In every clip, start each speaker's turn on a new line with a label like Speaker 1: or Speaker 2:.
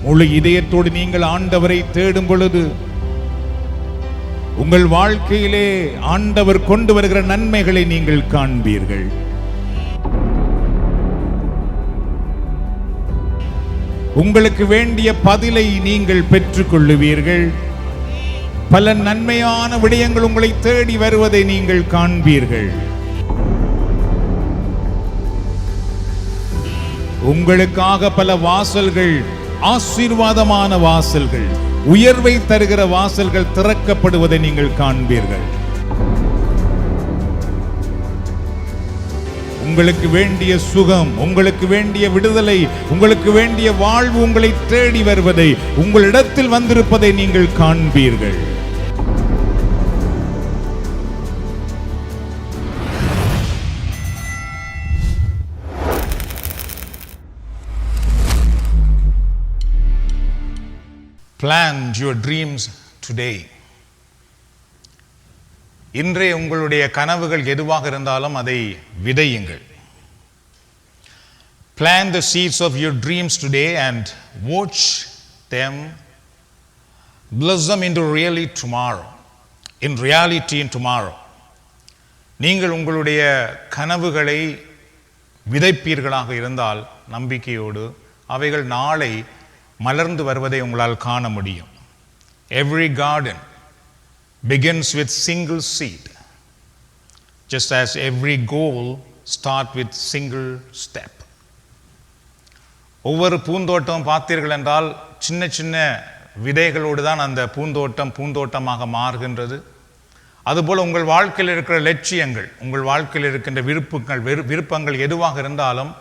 Speaker 1: முழு இதயத்தோடு நீங்கள் ஆண்டவரை தேடும் பொழுது உங்கள் வாழ்க்கையிலே ஆண்டவர் கொண்டு வருகிற நன்மைகளை நீங்கள் காண்பீர்கள். உங்களுக்கு வேண்டிய பதிலை நீங்கள் பெற்றுக் கொள்ளுவீர்கள். பல நன்மையான விடயங்கள் உங்களை தேடி வருவதை நீங்கள் காண்பீர்கள். உங்களுக்காக பல வாசல்கள், ஆசீர்வாதமான வாசல்கள், உயர்வை தருகிற வாசல்கள் திறக்கப்படுவதை நீங்கள் காண்பீர்கள். உங்களுக்கு வேண்டிய சுகம், உங்களுக்கு வேண்டிய விடுதலை, உங்களுக்கு வேண்டிய வாழ்வு உங்களை தேடி வருவதை, உங்களிடத்தில் வந்திருப்பதை நீங்கள் காண்பீர்கள். Plan your dreams today. இன்றைய உங்களுடைய கனவுகள் எதுவாக இருந்தாலும் அதை விதையுங்கள். Plant the seeds of your dreams today and watch them blossom into reality in tomorrow. நீங்கள் உங்களுடைய கனவுகளை விதைப்பீர்களாக இருந்தால் நம்பிக்கையோடு அவைகள் நாளை மலர்ந்து வருவதை உங்களால் காண முடியும். Every garden begins with single seed, just as every goal starts with single step. ஒவ்வொரு பூந்தோட்டம் பார்த்தீர்கள் என்றால் சின்ன சின்ன விதைகளோடு தான் அந்த பூந்தோட்டமாக மாறுகின்றது. அதுபோல் உங்கள் வாழ்க்கையில் இருக்கிற லட்சியங்கள், உங்கள் வாழ்க்கையில் இருக்கின்ற விருப்பங்கள் எதுவாக இருந்தாலும்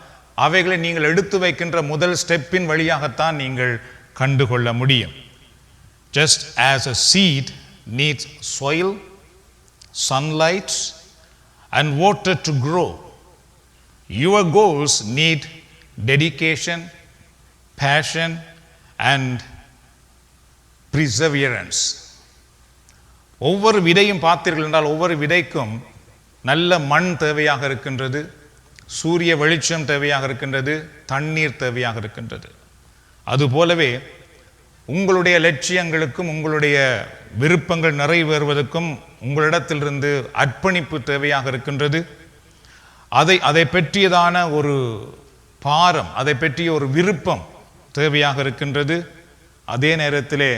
Speaker 1: அவைகளை நீங்கள் எடுத்து வைக்கின்ற முதல் ஸ்டெப்பின் வழியாகத்தான் நீங்கள் கண்டுகொள்ள முடியும். Just as a seed needs soil, sunlight and water to grow, your goals need dedication, passion and perseverance. ஒவ்வொரு விதையும் பார்த்தீர்கள் என்றால் ஒவ்வொரு விதைக்கும் நல்ல மண் தேவையாக இருக்கின்றது, சூரிய வெளிச்சம் தேவையாக இருக்கின்றது, தண்ணீர் தேவையாக இருக்கின்றது. அதுபோலவே உங்களுடைய லட்சியங்களுக்கும் உங்களுடைய விருப்பங்கள் நிறைவேறுவதற்கும் உங்களிடத்திலிருந்து அர்ப்பணிப்பு தேவையாக இருக்கின்றது. அதை பற்றியதான ஒரு பாரம், அதை பற்றிய ஒரு விருப்பம் தேவையாக இருக்கின்றது. அதே நேரத்திலே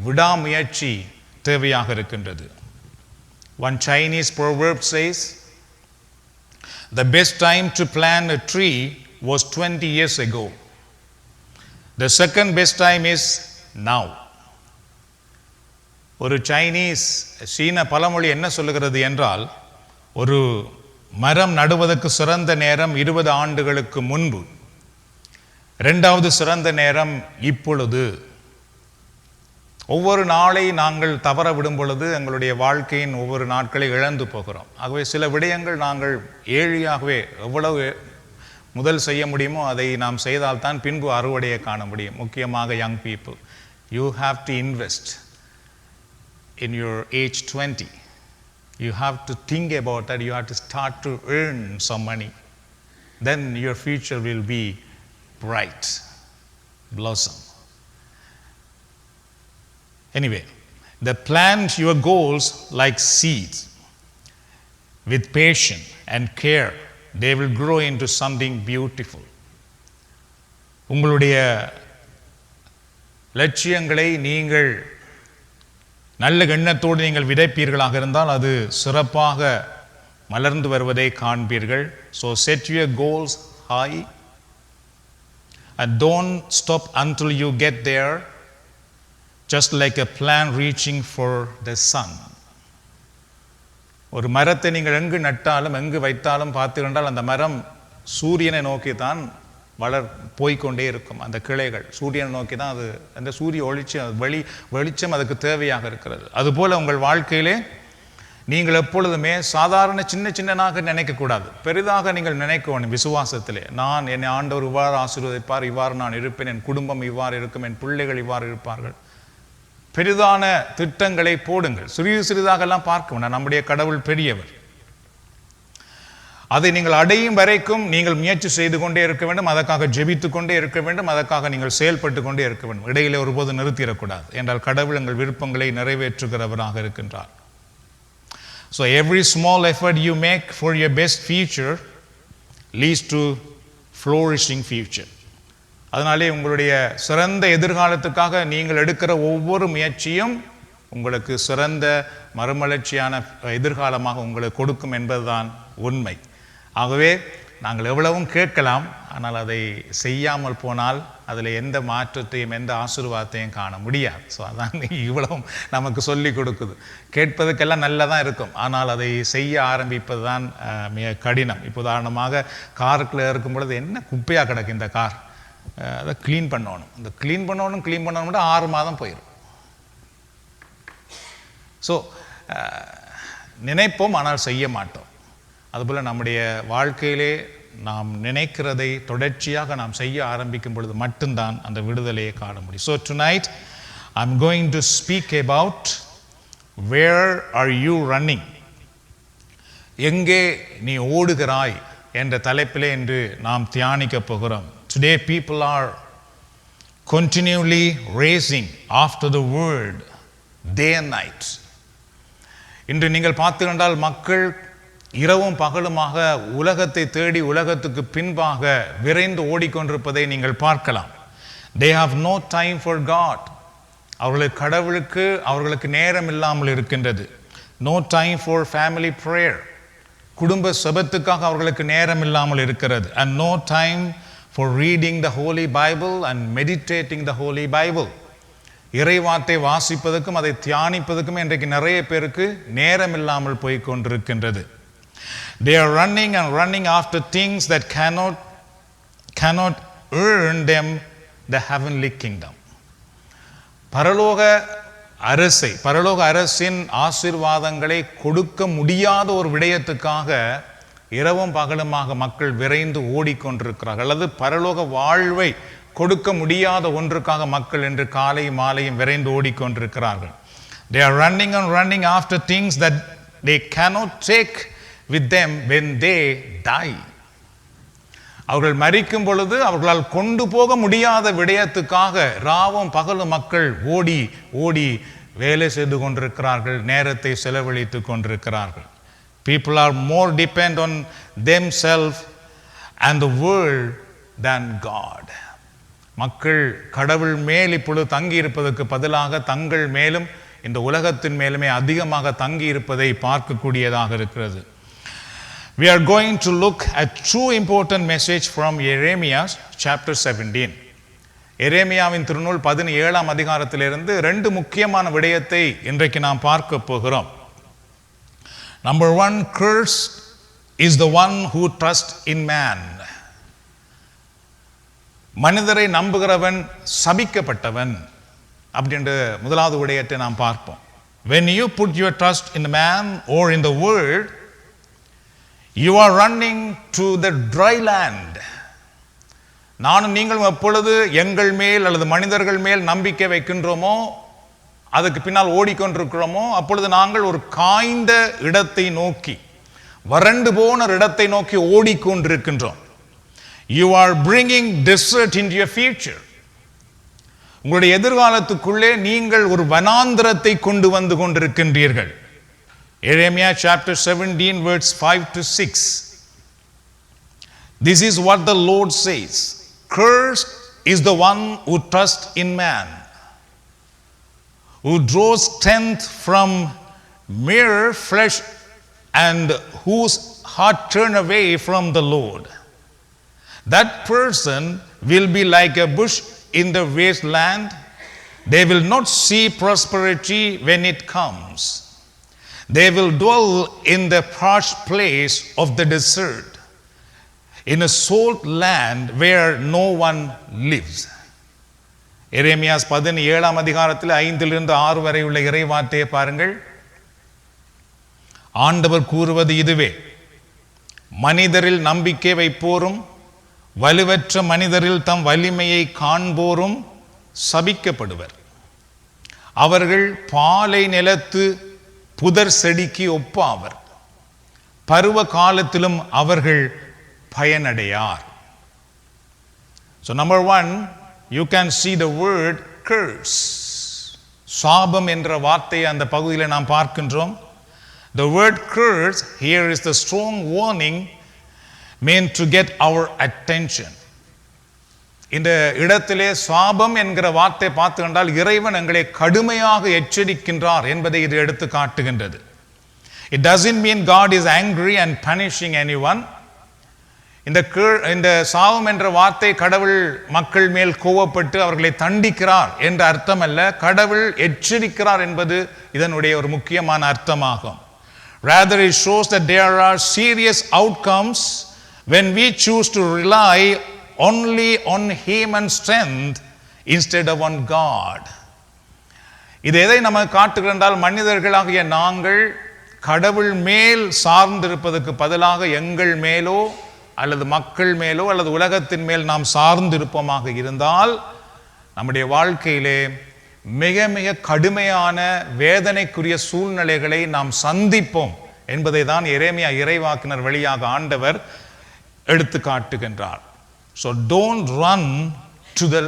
Speaker 1: விடாமுயற்சி தேவையாக இருக்கின்றது. One Chinese proverb says, the best time to plant a tree was 20 years ago. The second best time is now. ஒரு சீன பழமொழி என்ன சொல்லுகிறது என்றால், ஒரு மரம் நடுவதற்கு சிறந்த நேரம் 20 ஆண்டுகளுக்கு முன்பு, இரண்டாவது சிறந்த நேரம் இப்பொழுது. ஒவ்வொரு நாளை நாங்கள் தவற விடும் பொழுது எங்களுடைய வாழ்க்கையின் ஒவ்வொரு நாட்களை இழந்து போகிறோம். ஆகவே சில விடயங்கள் நாங்கள் ஏழியாகவே எவ்வளவு முதல் செய்ய முடியுமோ அதை நாம் செய்தால்தான் பின்பு அறுவடையை காண முடியும். முக்கியமாக young people, you have to invest in your age 20. You have to think about that. You have to start to earn some money. Then your future will be bright, blossom. Anyway, plant your goals like seeds. With patience and care, they will grow into something beautiful. உங்களுடைய லட்சியங்களை நீங்கள் நல்ல எண்ணத்தோடு நீங்கள் விதைப்பீர்களாக இருந்தால் அது சிறப்பாக மலர்ந்து வருவதை காண்பீர்கள். So set your goals high and don't stop until you get there, just like a plant reaching for the sun. ஒரு மரத்தை நீங்கள் எங்கு நட்டாலும் எங்கு வைத்தாலும் பார்த்துக்கொண்டால் அந்த மரம் சூரியனை நோக்கி தான் போய்கொண்டே இருக்கும். அந்த கிளைகள் சூரியனை நோக்கி தான் அது, அந்த சூரிய வெளிச்சம் அதுக்கு தேவையாக இருக்கிறது. அதுபோல் உங்கள் வாழ்க்கையிலே நீங்கள் எப்பொழுதுமே சாதாரண சின்னனாக நினைக்கக்கூடாது, பெரிதாக நீங்கள் நினைக்க வேண்டும். விசுவாசத்திலே என்னை ஆண்டவர் இவ்வாறு ஆசீர்வதிப்பார், இவ்வாறு நான் இருப்பேன், என் குடும்பம் இவ்வாறு இருக்கும், என் பிள்ளைகள் இவ்வாறு இருப்பார்கள். பெரிதான திட்டங்களை போடுங்கள். சிறிதாகலாம் பார்க்க வேண்டாம். நம்முடைய கடவுள் பெரியவர். அதை நீங்கள் அடையும் வரைக்கும் நீங்கள் முயற்சி செய்து கொண்டே இருக்க வேண்டும், அதற்காக ஜெபித்து கொண்டே இருக்க வேண்டும், அதற்காக நீங்கள் செயல்பட்டு கொண்டே இருக்க வேண்டும். இடையிலே ஒருபோது நிறுத்திடக்கூடாது. என்றால் கடவுள் எங்கள் விருப்பங்களை நிறைவேற்றுகிறவராக இருக்கின்றார். So every small effort you make for your best future leads to flourishing future. அதனாலே உங்களுடைய சிறந்த எதிர்காலத்துக்காக நீங்கள் எடுக்கிற ஒவ்வொரு முயற்சியும் உங்களுக்கு சிறந்த மறுமலர்ச்சியான எதிர்காலமாக உங்களுக்கு கொடுக்கும் என்பதுதான் உண்மை. ஆகவே நாங்கள் எவ்வளவும் கேட்கலாம், ஆனால் அதை செய்யாமல் போனால் அதில் எந்த மாற்றத்தையும் எந்த ஆசீர்வாதத்தையும் காண முடியாது. ஸோ அதான் இவ்வளவும் நமக்கு சொல்லி கொடுக்குது. கேட்பதுக்கெல்லாம் நல்லதான் இருக்கும், ஆனால் அதை செய்ய ஆரம்பிப்பது தான் மிக கடினம். இப்போ உதாரணமாக காருக்குள்ளே இருக்கும் பொழுது என்ன குப்பையாக கிடக்கு இந்த கார், அதை க்ளீன் பண்ணணும். இந்த க்ளீன் பண்ணணும் 6 மாதம் போயிடும். ஸோ நினைப்போம், ஆனால் செய்ய மாட்டோம். அதுபோல் நம்முடைய வாழ்க்கையிலே நாம் நினைக்கிறதை தொடர்ச்சியாக நாம் செய்ய ஆரம்பிக்கும் பொழுது மட்டும்தான் அந்த விடுதலையை காண முடியும். So tonight I am going to speak about where are you running, எங்கே நீ ஓடுகிறாய் என்ற தலைப்பிலே இன்று நாம் தியானிக்க போகிறோம். Today people are continually racing after the word day and night. இன்று நீங்கள் பார்த்து கண்டால் மக்கள் இரவும் பகலுமாக உலகத்தை தேடி உலகத்துக்கு பின்பாக விரைந்து ஓடிக்கொண்டிருப்பதை நீங்கள் பார்க்கலாம். They have no time for God. அவர்களுக்கு நேரம் இல்லாமல் இருக்கின்றது. No time for family prayer. குடும்ப செபத்துக்காக அவர்களுக்கு நேரம் இல்லாமல் இருக்கிறது. And no time for reading the Holy Bible and meditating the Holy Bible. இறைவார்த்தை வாசிப்பதற்கும் அதை தியானிப்பதற்கும் இன்றைக்கு நிறைய பேருக்கு நேரம் இல்லாமல் போய் கொண்டிருக்கின்றது. They are running after things that cannot earn them the heavenly kingdom. பரலோக அரசின் ஆசீர்வாதங்களை கொடுக்க முடியாத ஒரு விடயத்துக்காக இரவும் பகலுமாக மக்கள் விரைந்து ஓடிக்கொண்டிருக்கிறார்கள். அல்லது பரலோக வாழ்வை கொடுக்க முடியாத ஒன்றுக்காக மக்கள் இன்று காலை மாலையும் விரைந்து ஓடிக்கொண்டிருக்கிறார்கள். They are running after things that they cannot take with them when they die. அவர்கள் மரிக்கும் பொழுது அவர்களால் கொண்டு போக முடியாத விடயத்துக்காக ராவும் பகலும் மக்கள் ஓடி வேலை செய்து கொண்டிருக்கிறார்கள், நேரத்தை செலவழித்து கொண்டிருக்கிறார்கள். People are more dependent on themselves and the world than God. மக்கள் கடவுள் மேல் இப்பொழுது தங்கி இருப்பதற்கு பதிலாக தங்கள் மேலும் இந்த உலகத்தின் மேலுமே அதிகமாக தங்கி இருப்பதை பார்க்கக்கூடியதாக இருக்கிறது. We are going to look at two important message from Jeremiah chapter 17. எரேமியாவின் திருநூல் 17ஆம் அதிகாரத்திலிருந்து 2 முக்கியமான விடயத்தை இன்றைக்கு நாம் பார்க்க போகிறோம். Number 1, cursed is the one who trusts in man. மனிதரை நம்புகிறவன் சபிக்கப்பட்டவன் அப்படின்ற முதலாவது விடயத்தை நாம் பார்ப்போம். When you put your trust in man or in the world, you are running to the dry land. நானும் நீங்களும் எப்பொழுது எங்கள் மேல் அல்லது மனிதர்கள் மேல் நம்பிக்கை வைக்கின்றோமோ, அதுக்கு பின்னால் ஓடிக்கொண்டிருக்கிறோமோ, அப்பொழுது நாங்கள் ஒரு காய்ந்த இடத்தை நோக்கி, வறண்டு போன இடத்தை நோக்கி ஓடிக்கொண்டிருக்கின்றோம். You are bringing desert into your future. உங்களுடைய எதிர்காலத்துக்குள்ளே நீங்கள் ஒரு வனாந்திரத்தை கொண்டு வந்து கொண்டிருக்கின்றீர்கள். Jeremiah chapter 17 verse 5 to 6. This is what the Lord says. Cursed is the one who trusts in man, who draws strength from mere flesh, and whose heart turn away from the Lord. That person will be like a bush in the wasteland. They will not see prosperity when it comes. They will dwell in the parched place of the desert, in a salt land where no one lives. எரேமியாஸ் 17ஆம் அதிகாரத்தில் 5 to 6 வரை உள்ள இறைவார்த்தையை பாருங்கள். ஆண்டவர் கூறுவது இதுவே: மனிதரில் நம்பிக்கை வைப்போரும் வலுவற்ற மனிதரில் தம் வலிமையை காண்போரும் சபிக்கப்படுவர். அவர்கள் பாலை நிலத்து புதர் செடிக்கு ஒப்பாவர். பருவ காலத்திலும் அவர்கள் பயனடையார். So number one, you can see the word curse. சாபம் என்ற வார்த்தையை அந்த பகுதியில் நாம் பார்க்கின்றோம். The word curse here is the strong warning meant to get our attention. இந்த இடத்திலே சாபம் என்கிற வார்த்தை பார்த்து கண்டால் இறைவன் எங்களை கடுமையாக எச்சரிக்கின்றார் என்பதை இது எடுத்து காட்டுகின்றது. It doesn't mean God is angry and punishing anyone. இந்த சாபம் என்ற வார்த்தை கடவுள் மக்கள் மேல் கோபப்பட்டு அவர்களை தண்டிக்கிறார் என்ற அர்த்தம் அல்ல. கடவுள் எச்சரிக்கிறார் என்பது இதனுடைய ஒரு முக்கியமான அர்த்தமாகும். Rather it shows that there are serious outcomes when we choose to rely only on human strength instead of on God. இது எதை நம்ம காட்டுகின்றால், மனிதர்களாகிய நாங்கள் கடவுள் மேல் சார்ந்திருப்பதற்கு பதிலாக எங்கள் மேலோ அல்லது மக்கள் மேலோ அல்லது உலகத்தின் மேல் நாம் சார்ந்திருப்போமாக இருந்தால் நம்முடைய வாழ்க்கையிலே மிக மிக கடுமையான வேதனைக்குரிய சூழ்நிலைகளை நாம் சந்திப்போம் என்பதை தான் எரேமியா இறைவாக்கினர் வழியாக ஆண்டவர் எடுத்து காட்டுகின்றார். So don't run to the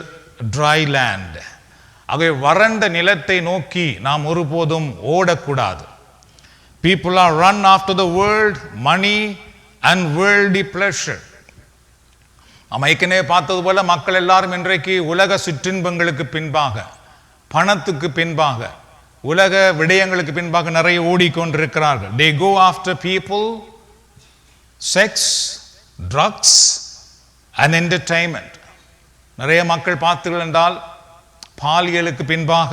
Speaker 1: dry land. ஆகவே வறண்ட நிலத்தை நோக்கி நாம் ஒருபோதும் ஓடக்கூடாது. People are run after the world, money and worldly pleasure. நாம் ஏற்கனவே பார்த்தது போல மக்கள் எல்லாரும் இன்றைக்கு உலக சிற்றின்பங்களுக்கு பின்பாக, பணத்துக்கு பின்பாக, உலக விடயங்களுக்கு பின்பாக நிறைய ஓடிக்கொண்டிருக்கிறார்கள். They go after people, sex, drugs and entertainment. நிறைய மக்கள் பார்த்தீர்கள் என்றால் பாலியலுக்கு பின்பாக,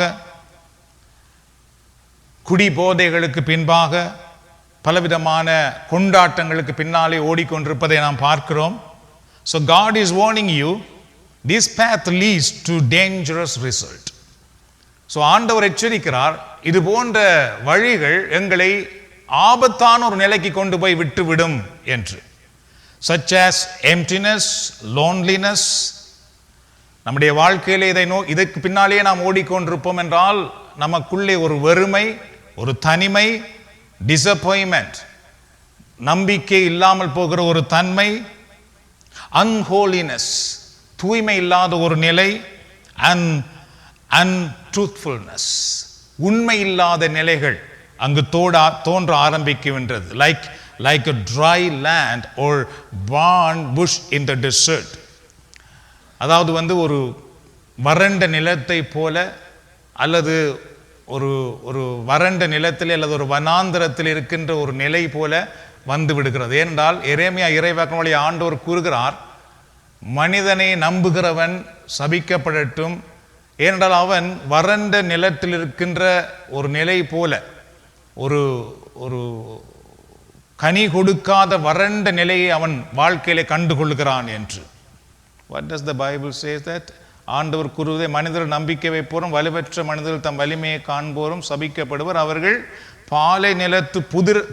Speaker 1: குடி போதைகளுக்கு பின்பாக, பலவிதமான கொண்டாட்டங்களுக்கு பின்னாலே ஓடிக்கொண்டிருப்பதை நாம் பார்க்கிறோம். So God is warning you, this path leads to dangerous result. So ஆண்டவர் எச்சரிக்கிறார், இது போன்ற வழிகள் எங்களை ஆபத்தான ஒரு நிலைக்கு கொண்டு போய் விட்டுவிடும் என்று. Such as emptiness, loneliness. நம்முடைய வாழ்க்கையிலே இதற்கு பின்னாலேயே நாம் ஓடிக்கொண்டிருப்போம் என்றால் நமக்குள்ளே ஒரு வெறுமை, ஒரு தனிமை, disappointment, நம்பிக்கை இல்லாமல் போகிற ஒரு தன்மை, unholiness, தூய்மை இல்லாத ஒரு நிலை, and untruthfulness, உண்மை இல்லாத நிலைகள் அங்கு தோன்ற ஆரம்பிக்கின்றது. Like a dry land or burnt bush in the desert. அதாவது ஒரு வறண்ட நிலத்தை போல அல்லது ஒரு வறண்ட நிலத்தில் அல்லது ஒரு வனாந்தரத்தில் இருக்கின்ற ஒரு நிலை போல வந்து விடுகிறது. ஏனென்றால் எரேமியா இறைவாக்கினுடைய ஆண்டவர் கூறுகிறார், மனிதனை நம்புகிறவன் சபிக்கப்படட்டும். ஏனென்றால் அவன் வறண்ட நிலத்தில் இருக்கின்ற ஒரு நிலை போல, ஒரு கனி கொடுக்காத வறண்ட நிலையை அவன் வாழ்க்கையிலே கண்டுகொள்கிறான் என்று. What does the Bible say that? ஆண்டவர் கூறுவதை, மனிதர் நம்பிக்கை வைப்போரும் வலுவற்ற மனிதர்கள் தம் வலிமையை காண்போரும் சபிக்கப்படுவர், அவர்கள் பாலை நிலத்து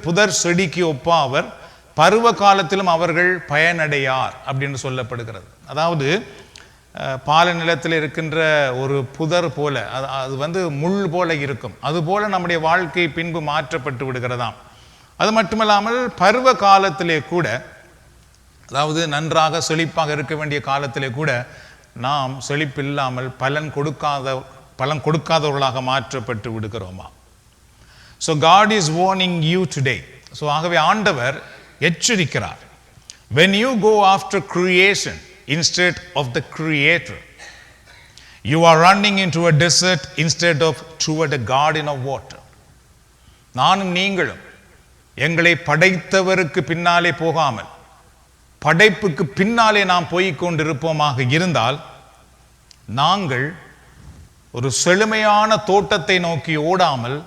Speaker 1: புதர் செடிக்கு ஒப்பாவர், பருவ காலத்திலும் அவர்கள் பயனடையார் அப்படின்னு சொல்லப்படுகிறது. அதாவது பாலை நிலத்தில் இருக்கின்ற ஒரு புதர் போல, அது முள் போல இருக்கும், அதுபோல நம்முடைய வாழ்க்கை பின்பு மாற்றப்பட்டு விடுகிறதாம். அது மட்டுமல்லாமல் பருவ காலத்திலே கூட, அதாவது நன்றாக செழிப்பாக இருக்க வேண்டிய காலத்திலே கூட நாம் செழிப்பில்லாமல் பலன் கொடுக்காதவர்களாக மாற்றப்பட்டு விடுகிறோமா? So God is warning you today. So ஆகவே ஆண்டவர் எச்சரிக்கிறார். When you go after creation instead of the creator, you are running into a desert instead of toward a garden of water. நானும் நீங்களும் எங்களை படைத்தவருக்கு பின்னாலே போகாமல் படைப்புக்கு பின்னாலே நாம் போய்கொண்டிருப்போமாக இருந்தால் நாங்கள் ஒரு செழுமையான தோட்டத்தை நோக்கி ஓடாமல்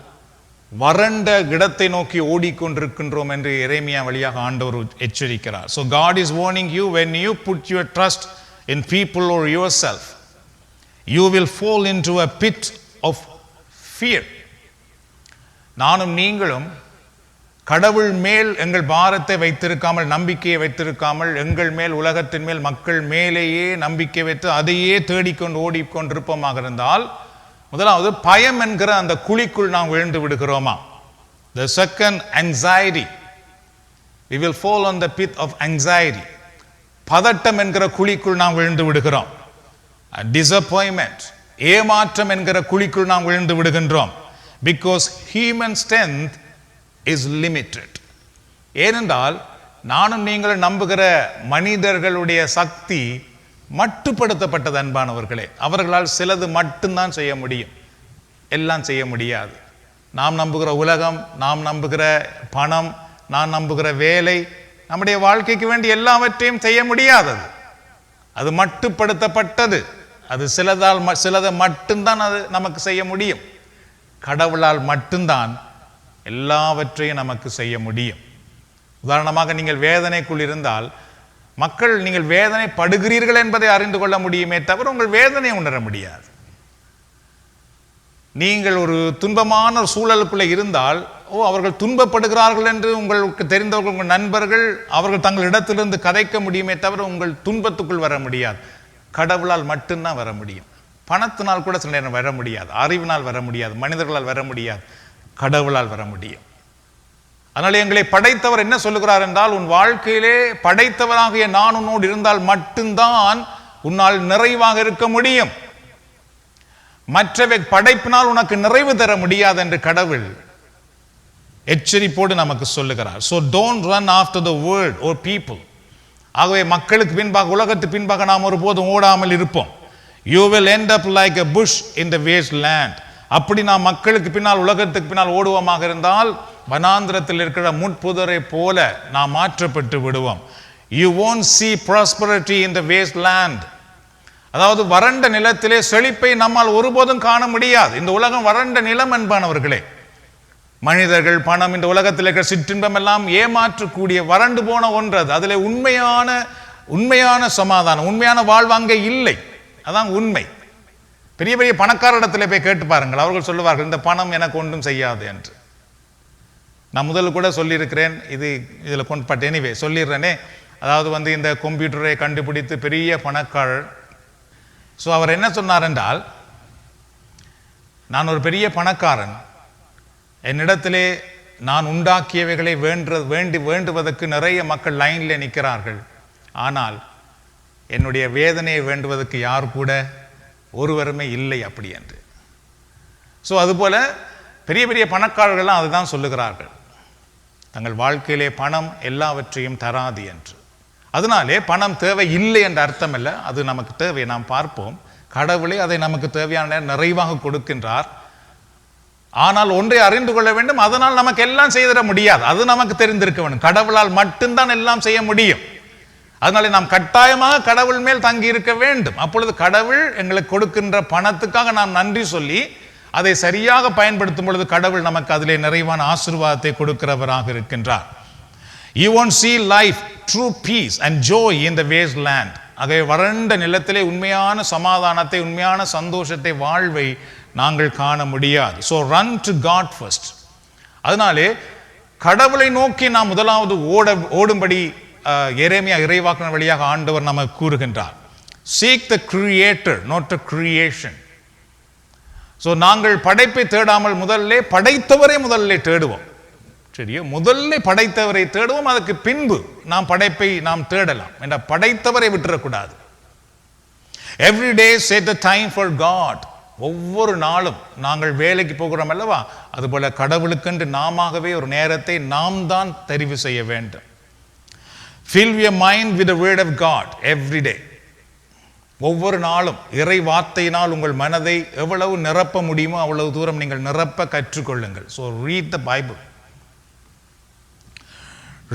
Speaker 1: வறண்ட இடத்தை நோக்கி ஓடிக்கொண்டிருக்கின்றோம் என்று எரேமியா வழியாக ஆண்டவர் எச்சரிக்கிறார். So God is warning you, when you put your trust in people or yourself, you will fall into a pit of fear. நானும் நீங்களும் கடவுள் மேல் எங்கள் பாரத்தை வைத்திருக்காமல், நம்பிக்கையை வைத்திருக்காமல், எங்கள் மேல், உலகத்தின் மேல், மக்கள் மேலேயே நம்பிக்கை வைத்து அதையே தேடிக்கொண்டு ஓடிக்கொண்டிருப்போமாக இருந்தால், முதலாவது பயம் என்கிற அந்த குழிக்குள் நாம் விழுந்து விடுகிறோமா? The second, anxiety. we will fall on the pit of anxiety. பதட்டம் என்கிற குழிக்குள் நாம் விழுந்து விடுகிறோம். Disappointment, ஏமாற்றம் என்கிற குழிக்குள் நாம் விழுந்து விடுகின்றோம். Because human strength is limited. ஏனென்றால் நானும் நீங்களும் நம்புகிற மனிதர்களுடைய சக்தி மட்டுப்படுத்தப்பட்டது அன்பானவர்களே. அவர்களால் சிலது மட்டும்தான் செய்ய முடியும், எல்லாம் செய்ய முடியாது. நாம் நம்புகிற உலகம், நாம் நம்புகிற பணம், நான் நம்புகிற வேலை, நம்முடைய வாழ்க்கைக்கு வேண்டி எல்லாவற்றையும் செய்ய முடியாதது. அது மட்டுப்படுத்தப்பட்டது. அது சிலதை மட்டும்தான் அது நமக்கு செய்ய முடியும். கடவுளால் மட்டும்தான் எல்லாவற்றையும் நமக்கு செய்ய முடியும். உதாரணமாக, நீங்கள் வேதனைக்குள் இருந்தால் மக்கள் நீங்கள் வேதனைப்படுகிறீர்கள் என்பதை அறிந்து கொள்ள முடியுமே தவிர உங்கள் வேதனையை உணர முடியாது. நீங்கள் ஒரு துன்பமான ஒரு சூழலுக்குள்ளே இருந்தால், அவர்கள் துன்பப்படுகிறார்கள் என்று உங்களுக்கு தெரிந்தவர்கள், உங்கள் நண்பர்கள், அவர்கள் தங்கள் இடத்திலிருந்து கதைக்க முடியுமே தவிர உங்கள் துன்பத்துக்குள் வர முடியாது. கடவுளால் மட்டும்தான் வர முடியும். பணத்தினால் கூட சில நேரம் வர முடியாது, அறிவினால் வர முடியாது, மனிதர்களால் வர முடியாது, கடவுளால் வர முடியும். அதனால் எங்களை படைத்தவர் என்ன சொல்லுகிறார் என்றால், உன் வாழ்க்கையிலே படைத்தவராகிய நான் உன்னோடு இருந்தால் மட்டும்தான் உன்னால் நிறைவாக இருக்க முடியும். மற்றவை படைப்பினால் உனக்கு நிறைவு தர முடியாது என்று கடவுள் எச்சரிப்போடு நமக்கு சொல்லுகிறார். So don't run after the world or people. ஆகவே மக்களுக்கு பின்பாக, உலகத்துக்கு பின்பாக நாம் ஒருபோதும் ஓடாமல் இருப்போம். You will end up like a bush in the wasteland. அப்படி நாம் மக்களுக்கு பின்னால், உலகத்துக்கு பின்னால் ஓடுவோமாக இருந்தால் வனாந்திரத்தில் இருக்கிற முட்புதரை போல நாம் மாற்றப்பட்டு விடுவோம். You won't see prosperity in the wasteland. அதாவது வறண்ட நிலத்திலே செழிப்பை நம்மால் ஒருபோதும் காண முடியாது. இந்த உலகம் வறண்ட நிலம் அன்பானவர்களே. மனிதர்கள், பணம், இந்த உலகத்தில் இருக்கிற சிற்றின்பம் எல்லாம் ஏமாற்றக்கூடிய வறண்டு போன ஒன்றது. அதில் உண்மையான சமாதானம், உண்மையான வாழ்வு அங்கே இல்லை. அதான் உண்மை. பெரிய பெரிய பணக்காரரிடத்தில் போய் கேட்டு பாருங்கள், அவர்கள் சொல்லுவார்கள், இந்த பணம் எனக்கு ஒன்றும் செய்யாது என்று. நான் முதல்ல கூட சொல்லியிருக்கிறேன், இதில் கொண்டு எனிவே சொல்லிடுறேனே. அதாவது இந்த கம்ப்யூட்டரை கண்டுபிடித்து பெரிய பணக்காரர். ஸோ அவர் என்ன சொன்னார் என்றால், நான் ஒரு பெரிய பணக்காரன், என்னிடத்திலே நான் உண்டாக்கியவைகளை வேண்டுவதற்கு நிறைய மக்கள் லைனில் நிற்கிறார்கள். ஆனால் என்னுடைய வேதனையை வேண்டுவதற்கு யார் கூட ஒருவருமே இல்லை அப்படி என்று. ஸோ அதுபோல பெரிய பெரிய பணக்காரர்கள்லாம் அதுதான் சொல்லுகிறார்கள், தங்கள் வாழ்க்கையிலே பணம் எல்லாவற்றையும் தராது என்று. அதனாலே பணம் தேவை இல்லை என்ற அர்த்தம் இல்லை, அது நமக்கு தேவை. நாம் பார்ப்போம், கடவுளே அதை நமக்கு தேவையான நிறைவாக கொடுக்கின்றார். ஆனால் ஒன்றை அறிந்து கொள்ள வேண்டும், அதனால் நமக்கு எல்லாம் செய்திட முடியாது. அது நமக்கு தெரிந்திருக்க வேண்டும். கடவுளால் மட்டும்தான் எல்லாம் செய்ய முடியும். அதனாலே நாம் கட்டாயமாக கடவுள் மேல் தங்கி இருக்க வேண்டும். அப்பொழுது கடவுள் எங்களுக்கு கொடுக்கின்ற பணத்துக்காக நாம் நன்றி சொல்லி அதை சரியாக பயன்படுத்தும் பொழுது கடவுள் நமக்கு அதிலே நிறைவான ஆசீர்வாதத்தை கொடுக்கிறவராக இருக்கின்றார். You won't see life, true peace and joy in the wasteland. ஆகவே வறண்ட நிலத்திலே உண்மையான சமாதானத்தை, உண்மையான சந்தோஷத்தை, வாழ்வை நாங்கள் காண முடியாது. So run to God first. அதனாலே கடவுளை நோக்கி நாம் முதலாவது ஓடும்படி எரேமியா இறைவாக்கினர் வழியாக ஆண்டவர் நமக்கு கூறுகின்றார். Seek the creator, not the creation. So நாங்கள் படைப்பை தேடாமல் படைத்தவரை முதல்ல தேடுவோம். சரியா? முதல்ல படைத்தவரை தேடுவோம், அதுக்கு பின்பு நாம் படைப்பை நாம் தேடலாம். என்ற படைத்தவரை விட்டுறக்கூடாது. Every day set the time for God. ஒவ்வொரு நாளும் நாங்கள் வேலைக்கு போகிறோம் அல்லவா, அதுபோல கடவுளுக்கென்று நாமவே ஒரு நேரத்தை நாம் தான் தெரிவு செய்ய வேண்டும். Fill your mind with the word of God every day. ஒவ்வொரு நாளும் இறை வார்த்தையினால் உங்கள் மனதை எவ்வளவு நிரப்ப முடியுமோ அவ்வளவு தூரம் நீங்கள் நிரப்ப கற்றுக்கொள்ளுங்கள். So read the Bible.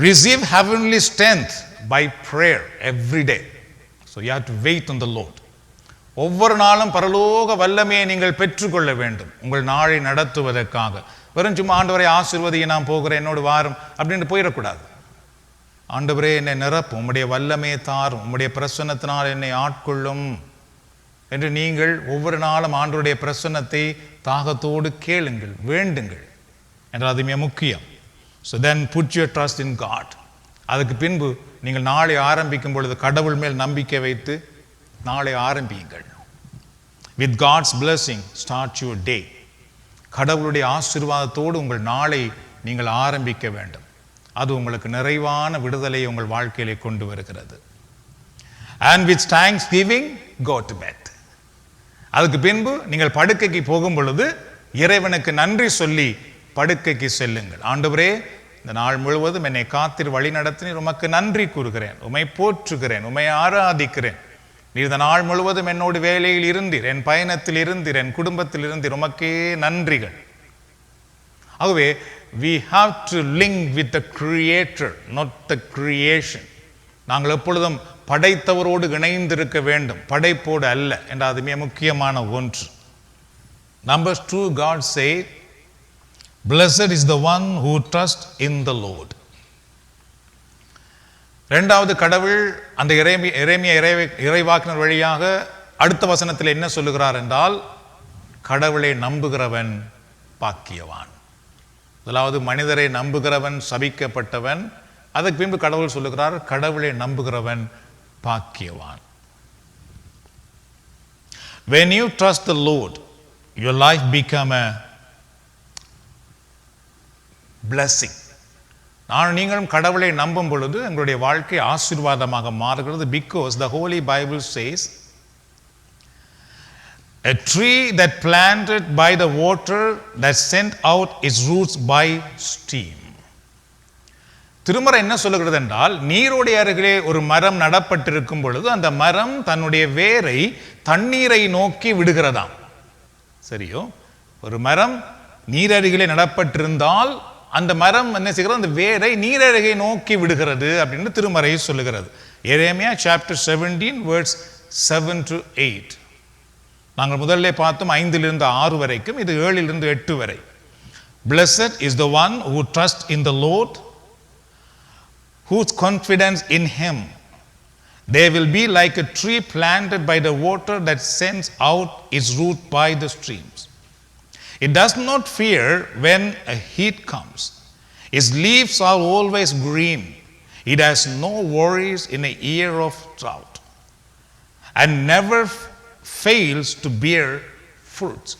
Speaker 1: Receive heavenly strength by prayer every day. So you have to wait on the Lord. ஒவ்வொரு நாளும் பரலோக வல்லமையை நீங்கள் பெற்றுக்கொள்ள வேண்டும் உங்கள் நாளை நடத்துவதற்காக. வெறும் சும்மா ஆண்டவரை ஆசீர்வதியை நான் போகிறேன், என்னோடு வாரும் அப்படின்னு போயிடக்கூடாது. ஆண்டவரே என்னை நிரப்பும், உம்முடைய வல்லமையை தாரும், உம்முடைய பிரசன்னத்தினால் என்னை ஆட்கொள்ளும் என்று நீங்கள் ஒவ்வொரு நாளும் ஆண்டவருடைய பிரசன்னத்தை தாகத்தோடு கேளுங்கள், வேண்டுங்கள் என்றால் அது மிக முக்கியம். So then put your trust in God. அதுக்கு பின்பு நீங்கள் நாளை ஆரம்பிக்கும் பொழுது கடவுள் மேல் நம்பிக்கை வைத்து நாளை ஆரம்பியுங்கள். With God's blessing start your day. கடவுளுடைய ஆசீர்வாதத்தோடு உங்கள் நாளை நீங்கள் ஆரம்பிக்க வேண்டும். அது உங்களுக்கு நிறைவான விடுதலையை உங்கள் வாழ்க்கையிலே கொண்டு வருகிறது. And with thanksgiving go to bed. அதுக்கு பின்பு நீங்கள் படுக்கைக்கு போகும் பொழுது இறைவனுக்கு நன்றி சொல்லி படுக்கைக்கு செல்லுங்கள். ஆண்டவரே, இந்த நாள் முழுவதும் என்னை காத்திரு வழி நடத்தினீர், உமக்கு நன்றி கூறுகிறேன், உம்மை போற்றுகிறேன், உம்மை ஆராதிக்கிறேன். நீர் இந்த நாள் முழுவதும் என்னோடு வேலையில் இருந்தீர், என் பயணத்தில் இருந்தீர், என் குடும்பத்தில் இருந்தீர், உமக்கே நன்றிகள். ஆகவே we have to link with the creator, not the creation. நாங்கள் எப்பொழுதும் படைத்தவரோடு இணைந்திருக்க வேண்டும், படைப்போடு அல்ல என்ற அது மிக முக்கியமான ஒன்று. Numbers 2, God said, blessed is the one who trusts in the Lord. இரண்டாவது, கடவுள் அந்த எரேமியா இறைவாக்கினர் வழியாக அடுத்த வசனத்தில் என்ன சொல்லுகிறார் என்றால், கடவுளை நம்புகிறவன் பாக்கியவான். முதலாவது, மனிதரை நம்புகிறவன் சபிக்கப்பட்டவன். அதற்கு பின்பு கடவுள் சொல்லுகிறார், கடவுளை நம்புகிறவன் பாக்கியவான். When you trust the Lord, your life become a blessing. நீங்களும் கடவுளை நம்பும் பொழுது உங்களுடைய வாழ்க்கை ஆசீர்வாதமாக மாறுகிறது. Because the Holy Bible says, a tree that planted by the water that sent out its roots by stream. திருமறை என்ன சொல்லுகிறது என்றால், நீரோடைய அருகிலே ஒரு மரம் நடப்பட்டிருக்கும் பொழுது அந்த மரம் தன்னுடைய வேரை தண்ணீரை நோக்கி விடுகிறதாம். சரியோ? ஒரு மரம் நீரருகிலே நடப்பட்டிருந்தால் அந்த மரம் என்ன செய்கிறது, அந்த வேரை நீரருகே நோக்கி விடுகிறது அப்படின்னு திருமறை சொல்லுகிறது. எரேமியா chapter 17 verse 7 to 8. நாங்கள் முதல்ல பார்த்தோம் 5 6 வரைக்கும், இது 7 8 வரை. Blessed is the one who trusts in the Lord, whose confidence in him. They will be like a tree planted by the water that sends out its root by the streams. It does not fear when a heat comes. Its leaves are always green. It has no worries in a year of drought, and never fails to bear fruits.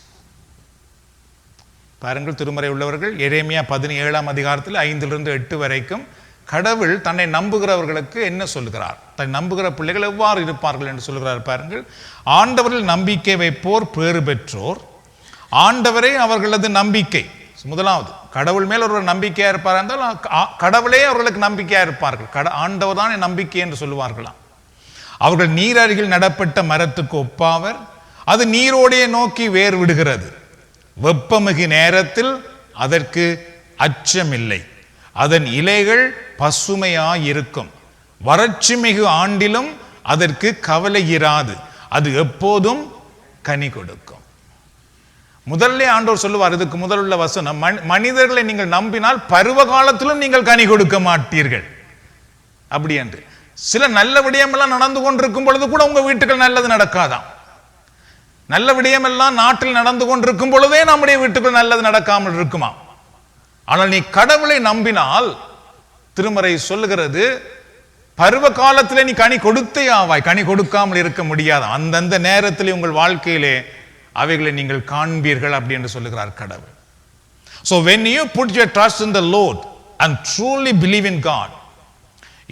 Speaker 1: பாருங்கள், திருமறை உள்ளவர்கள் எரேமியா 17ஆம் அதிகாரத்தில் 5 8 வரைக்கும் கடவுள் தன்னை நம்புகிறவர்களுக்கு என்ன சொல்கிறார், தன்னை நம்புகிற பிள்ளைகள் எவ்வாறு இருப்பார்கள் என்று சொல்கிறார். பாருங்கள், ஆண்டவரில் நம்பிக்கை வைப்போர் பேறு பெற்றோர், ஆண்டவரே அவர்களது நம்பிக்கை. முதலாவது, கடவுள் மேல் ஒருவர் நம்பிக்கையா இருப்பார் என்றால் கடவுளே அவர்களுக்கு நம்பிக்கையா இருப்பார்கள். ஆண்டவர் தான் நம்பிக்கை என்று சொல்லுவார்களாம். அவர்கள் நீர் அருகில் நடப்பட்ட மரத்துக்கு ஒப்பாவர், அது நீரோடைய நோக்கி வேர் விடுகிறது. வெப்பமிகு நேரத்தில் அதற்கு அச்சமில்லை, அதன் இலைகள் பசுமையாயிருக்கும். வறட்சி மிகு ஆண்டிலும் அதற்கு கவலை இராது, அது எப்போதும் கனி கொடுக்கும். முதல்ல ஆண்டவர் சொல்லுவார், இதுக்கு முதலுள்ள வசனம், மனிதர்களை நீங்கள் நம்பினால் பருவ காலத்திலும் நீங்கள் கனி கொடுக்க மாட்டீர்கள் அப்படி என்று. சில நல்ல விடயமெல்லாம் நடந்து கொண்டிருக்கும் பொழுது கூட உங்க வீட்டுக்கு நல்லது நடக்காதாம். நல்ல விடயமெல்லாம் நாட்டில் நடந்து கொண்டிருக்கும் பொழுதே நம்முடைய வீட்டுக்குள் நல்லது நடக்காமல் இருக்குமா. ஆனால் நீ கடவுளை நம்பினால் திருமறை சொல்லுகிறது, பருவ காலத்திலே நீ கனி கொடுத்தே ஆவாய், கனி கொடுக்காமல் இருக்க முடியாது. அந்தந்த நேரத்திலே உங்கள் வாழ்க்கையிலே அவைகளை நீங்கள் காண்பீர்கள் அப்படி என்று சொல்லுகிறார் கடவுள். So when you put your trust in the Lord and truly believe in God,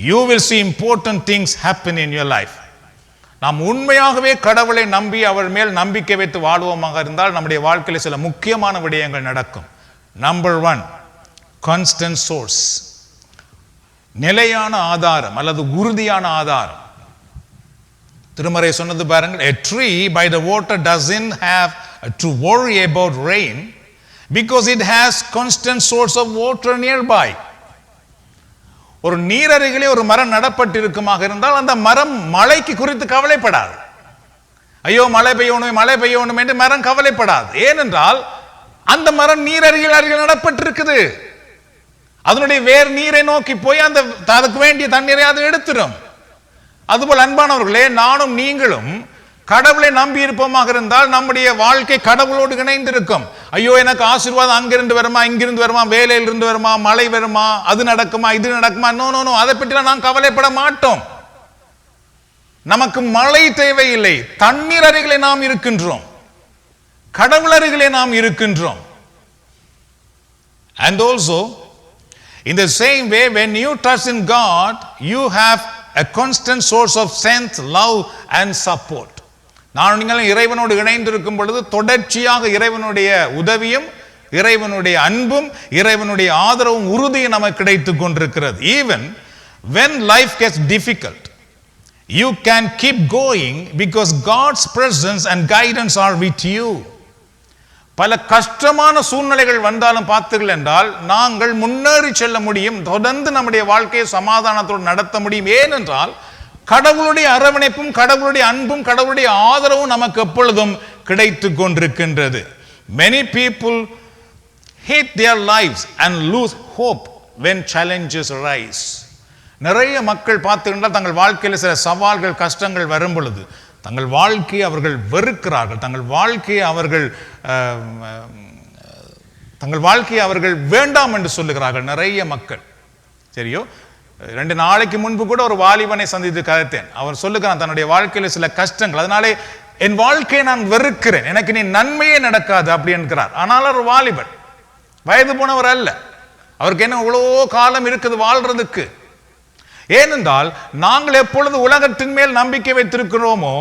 Speaker 1: you will see important things happen in your life. நாம் உண்மையாகவே கடவுளை நம்பி அவர் மேல் நம்பிக்கை வைத்து வாழ்வோமாக இருந்தால் நம்முடைய வாழ்க்கையில் சில முக்கியமான விடயங்கள் நடக்கும். நம்பர் 1, கான்ஸ்டன்ட் சோர்ஸ், நிலையான ஆதாரம் அல்லது உறுதியான ஆதாரம். திருமறை சொன்னது பாருங்கள், a tree by the water doesn't have to worry about rain because it has constant source of water nearby. ஒரு நீரருகிலே ஒரு மரம் நடப்பட்டிருக்குமாக இருந்தால் அந்த மரம் மழைக்கு குறித்து கவலைப்படாது. ஐயோ மழை பெய்யணும் என்று மரம் கவலைப்படாது. ஏனென்றால் அந்த மரம் நீரருகில் நடப்பட்டிருக்குது. அதனுடைய வேர் நீரை நோக்கி போய் அந்த அதுக்கு வேண்டிய தண்ணீரை அது எடுத்துடும். அதுபோல் அன்பானவர்களே, நானும் நீங்களும் கடவுளை நம்பி இருப்போமாக இருந்தால் நம்முடைய வாழ்க்கை கடவுளோடு இணைந்திருக்கும். ஐயோ எனக்கு ஆசீர்வாதம் அங்கிருந்து வருமா, இங்கிருந்து வருமா, வேலையிலிருந்து வருமா, மழை வருமா, அது நடக்குமா, இது நடக்குமா, நோ, அதை பற்றிலாம் நாம் கவலைப்பட மாட்டோம். நமக்கு மழை தேவையில்லை, தண்ணீர் அருகிலே நாம் இருக்கின்றோம், கடவுள் அருகிலே நாம் இருக்கின்றோம். And also In the same way, when you trust in God, you have a constant source of strength, love and support. நான் நீங்களும் இறைவனோடு இணைந்திருக்கும் பொழுது தொடர்ச்சியாக இறைவனுடைய உதவியும் இறைவனுடைய அன்பும் இறைவனுடைய ஆதரவும் உறுதியும் நமக்கு கிடைத்துக் கொண்டிருக்கிறது. Even when life gets difficult, you can keep going because God's presence and guidance are with you. பல கஷ்டமான சூழ்நிலைகள் வந்தாலும் பார்த்தீர்கள் என்றால் நாங்கள் முன்னேறி செல்ல முடியும், தொடர்ந்து நம்முடைய வாழ்க்கையை சமாதானத்தோடு நடத்த முடியும். ஏனென்றால் கடவுளுடைய அரவணைப்பும் கடவுளுடைய அன்பும் கடவுளுடைய ஆதரவும் நமக்கு எப்பொழுதும் கிடைத்துக் கொண்டிருக்கின்றது. Many people hate their lives and lose hope when challenges arise. நிறைய மக்கள் பார்த்தீர்கள் தங்கள் வாழ்க்கையில் சில சவால்கள் கஷ்டங்கள் வரும் பொழுது தங்கள் வாழ்க்கையை அவர்கள் வெறுக்கிறார்கள், தங்கள் வாழ்க்கையை அவர்கள் வேண்டாம் என்று சொல்லுகிறார்கள் நிறைய மக்கள். சரியோ, 2 நாளைக்கு முன்பு கூட ஒரு வாலிபனை சந்தித்து கதைத்தேன். அவர் சொல்லுகிறான் தன்னுடைய வாழ்க்கையில் சில கஷ்டங்கள், அதனாலே என் வாழ்க்கையை நான் வெறுக்கிறேன், எனக்கு நீ நன்மையே நடக்காது அப்படி என்கிறார். ஆனால் ஒரு வாலிபன், வயது போனவர் அல்ல, அவருக்கு என்ன இவ்வளோ காலம் இருக்குது வாழ்றதுக்கு. ஏனென்றால் நாங்கள் எப்பொழுது உலகத்தின் மேல் நம்பிக்கை வைத்திருக்கிறோமோ,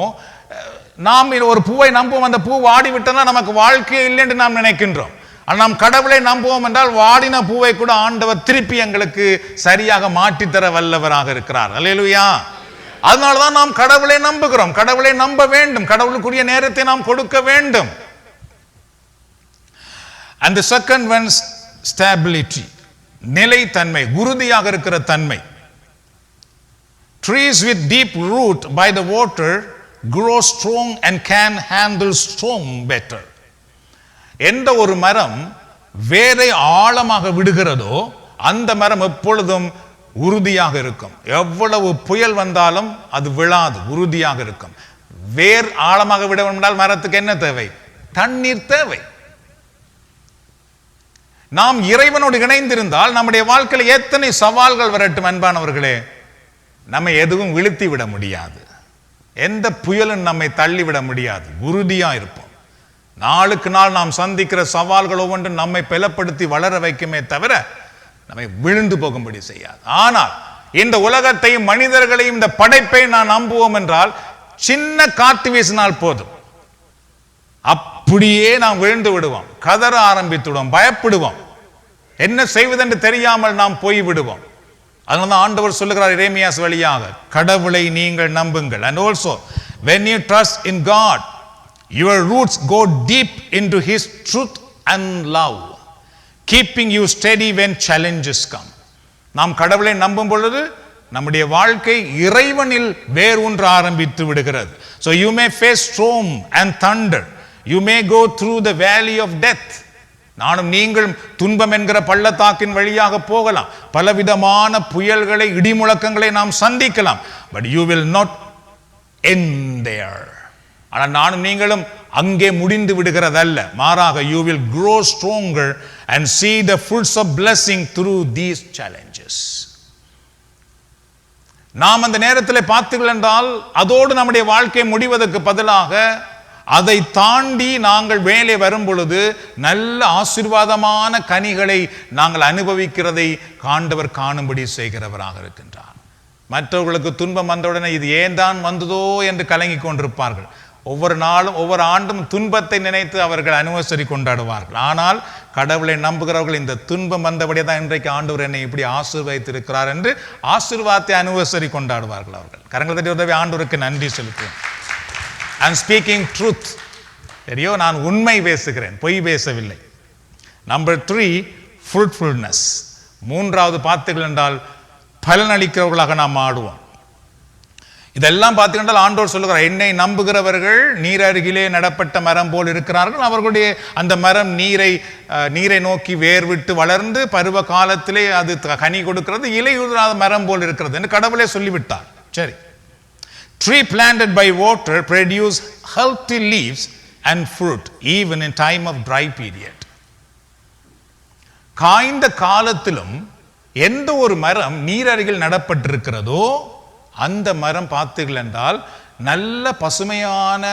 Speaker 1: நாம் ஒரு பூவை நம்புவோம், அந்த பூ வாடிவிட்டதால் நமக்கு வாழ்க்கையே இல்லை என்று நாம் நினைக்கின்றோம். ஆனால் நாம் கடவுளை நம்புவோம் என்றால் வாடின பூவை கூட ஆண்டவர் திருப்பி எங்களுக்கு சரியாக மாற்றித்தர வல்லவராக இருக்கிறார். அல்லேலூயா. அதனால்தான் நாம் கடவுளை நம்புகிறோம், கடவுளை நம்ப வேண்டும், கடவுளுக்குரிய நேரத்தை நாம் கொடுக்க வேண்டும். And the second one, stability, நிலைத்தன்மை, உறுதியாக இருக்கிற தன்மை. Trees with deep root by the water grow strong and can handle storm better. எந்த ஒரு மரம் வேரை ஆழமாக விடுகிறதோ அந்த மரம் எப்பொழுதும் உறுதியாக இருக்கும். எவ்வளவு புயல் வந்தாலும் அது விழாது, உறுதியாக இருக்கும். வேர் ஆழமாக விட வேண்டால் மரத்துக்கு என்ன தேவை? தண்ணீர் தேவை. நாம் இறைவனோடு இணைந்திருந்தால் நம்முடைய வாழ்க்கையில் எத்தனை சவால்கள் வரட்டும் அன்பானவர்களே, நம்மை எதுவும் வீழ்த்தி விட முடியாது, எந்த புயலும் நம்மை தள்ளிவிட முடியாது, உறுதியா இருப்போம். நாளுக்கு நாள் நாம் சந்திக்கிற சவால்கள் ஒவ்வொன்றும் நம்மை பலப்படுத்தி வளர வைக்குமே தவிர நம்மை விழுந்து போகும்படி செய்யாது. ஆனால் இந்த உலகத்தையும் மனிதர்களையும் இந்த படைப்பை நான் நம்புவோம் என்றால் சின்ன காற்று வீசினால் போதும், அப்படியே நாம் விழுந்து விடுவோம், கதற ஆரம்பித்துடுவோம், பயப்படுவோம், என்ன செய்வதென்று தெரியாமல் நாம் போய் விடுவோம். அதனால ஆண்டவர் சொல்லுகிறார் எரேமியாஸ் வழியாக, கடவுளை நீங்கள் நம்புங்கள். And also when you trust in God, your roots go deep into his truth and love, keeping you steady when challenges come. நாம் கடவுளை நம்பும் பொழுது நம்முடைய வாழ்க்கை இறைவனில் வேரூன்ற ஆரம்பித்து விடுகிறது. So you may face storm and thunder, you may go through the valley of death. நானும் நீங்களும் துன்பம் என்கிற பள்ளத்தாக்கின் வழியாக போகலாம், பலவிதமான புயல்களை இடிமுழக்கங்களை நாம் சந்திக்கலாம். But you will not end there. ஆனால் நானும் நீங்களும் அங்கே முடிந்து விடுகிறதல்ல, மாறாக you will grow stronger and see the fruits of blessing through these challenges. நாம் அந்த நேரத்தில் பார்த்தீர்கள் என்றால் அதோடு நம்முடைய வாழ்க்கை முடிவதற்கு பதிலாக அதை தாண்டி நாங்கள் வேலை வரும் பொழுது நல்ல ஆசீர்வாதமான கனிகளை நாங்கள் அனுபவிக்கிறதை ஆண்டவர் காணும்படி செய்கிறவராக இருக்கின்றார். மற்றவர்களுக்கு துன்பம் வந்தவுடனே இது ஏன் தான் வந்ததோ என்று கலங்கி கொண்டிருப்பார்கள். ஒவ்வொரு நாளும் ஒவ்வொரு ஆண்டும் துன்பத்தை நினைத்து அவர்கள் அனிவர்சரி கொண்டாடுவார்கள். ஆனால் கடவுளை நம்புகிறவர்கள் இந்த துன்பம் வந்தபடியே தான் இன்றைக்கு ஆண்டவர் என்னை இப்படி ஆசீர்வதித்திருக்கிறார் என்று ஆசீர்வாதத்தை அனிவர்சரி கொண்டாடுவார்கள். அவர்கள் கரங்கள் தட்டி உதவி ஆண்டவருக்கு நன்றி செலுத்துவோம். And speaking truth, தெரிയോ, நான் உண்மை பேசுகிறேன், பொய் பேசவில்லை. Number 3, fruitfulness. மூன்றாவது பார்த்தீர்கள் என்றால் பலனளிக்கிறவர்களாக நாம் ஆடுவோம். இதெல்லாம் பார்த்தீர்கள் ஆண்டவர் சொல்லுகிறார், என்னை நம்புகிறவர்கள் நீர் அருகிலே நடப்பட்ட மரம் போல் இருக்கிறார்கள், அவர்களுடைய அந்த மரம் நீரை நோக்கி வேர் விட்டு வளர்ந்து பருவ காலத்திலே அது கனி கொடுக்கிறது, இலையுதிராத மரம் போல் இருக்கிறது என்று கடவுளே சொல்லிவிட்டார். சரி, tree planted by water produce healthy leaves and fruit even in time of dry period. காய்ந்த காலத்திலும் எந்த ஒரு மரம் நீர் அருகில் நடப்பட்டிருக்கிறதோ அந்த மரம் பார்த்தீர்கள் என்றால் நல்ல பசுமையான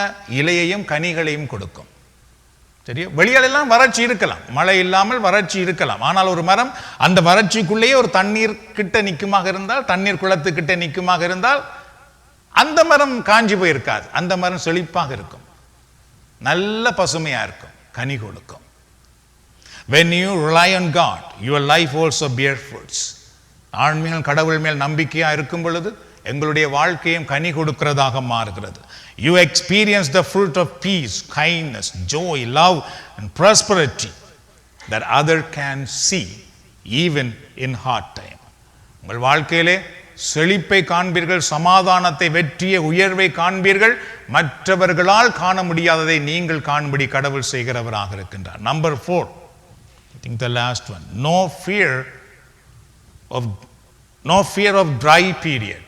Speaker 1: இலையையும் கனிகளையும் கொடுக்கும். தெரியும். வெளியாலெல்லாம் வறட்சி இருக்கலாம், மழை இல்லாமல் வறட்சி இருக்கலாம். ஆனால் ஒரு மரம் அந்த வறட்சிக்குள்ளேயே ஒரு தண்ணீர் கிட்ட நிற்குமாக இருந்தால், தண்ணீர் குளத்துக்கிட்ட நிற்குமாக இருந்தால் அந்த மரம் காஞ்சி போயிருக்காது. அந்த மரம் செழிப்பாக இருக்கும், நல்ல பசுமையா இருக்கும், கனி கொடுக்கும். When you rely on God, your life also bear fruits. ஆன்மீக கடவுள் மேல் நம்பிக்கையா இருக்கும் பொழுது எங்களுடைய வாழ்க்கையும் கனி கொடுக்கிறதாக மாறுகிறது. You experience the fruit of peace, kindness, joy, love and prosperity that other can see even in hard time. உங்கள் வாழ்க்கையிலே செழிப்பை காண்பீர்கள், சமாதானத்தை, வெற்றியை, உயர்வை காண்பீர்கள். மற்றவர்களால் காண முடியாததை நீங்கள் காண்படி கடவுள் செய்கிறவராக இருக்கின்றார். Number 4, I think the last one, no fear of dry period.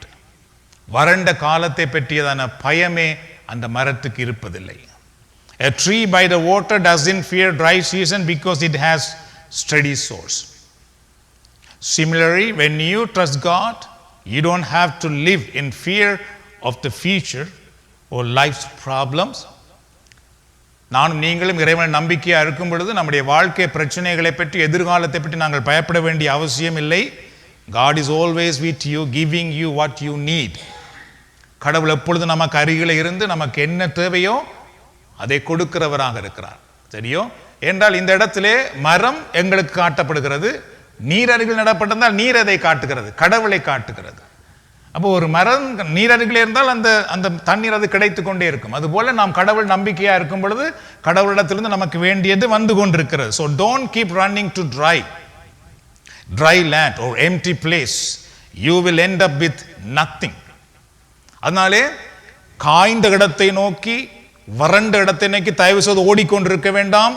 Speaker 1: வறண்ட காலத்தை பற்றியதான பயமே அந்த மரத்துக்கு இருப்பதில்லை. A tree by the water doesn't fear dry season because it has steady source. Similarly, when you trust God, you don't have to live in fear of the future or life's problems. நானும் நீங்களும் இறைவன் நம்பிக்கையா இருக்கும் பொழுது நம்முடைய வாழ்க்கை பிரச்சனைகளை பற்றி, எதிர்காலத்தை பற்றி நாங்கள் பயப்பட வேண்டிய அவசியம் இல்லை. God is always with you, giving you what you need. கடவுள் எப்பொழுது நமக்கு அருகில் இருந்து நமக்கு என்ன தேவையோ அதை கொடுக்கிறவராக இருக்கிறார். தெரியும் என்றால் இந்த இடத்திலே மரம் எங்களுக்கு காட்டப்படுகிறது, நீர் அருகில் நடப்பட்டிருந்தால் நீர் அதை காட்டுகிறது, கடவுளை காட்டுகிறது. அப்போ ஒரு மரம் நீர் அருகில் இருந்தால் அந்த அந்த தண்ணீர் அது கிடைத்து கொண்டே இருக்கும். அதுபோல நாம் கடவுள் நம்பிக்கையா இருக்கும் பொழுது கடவுளிடத்திலிருந்து நமக்கு வேண்டியது வந்து கொண்டிருக்கிறது. So don't keep running to dry land or empty place. You will end up with nothing. அதனாலே காய்ந்த இடத்தை நோக்கி, வறண்ட இடத்தை நோக்கி தயவு செய்து ஓடிக்கொண்டிருக்க வேண்டாம்.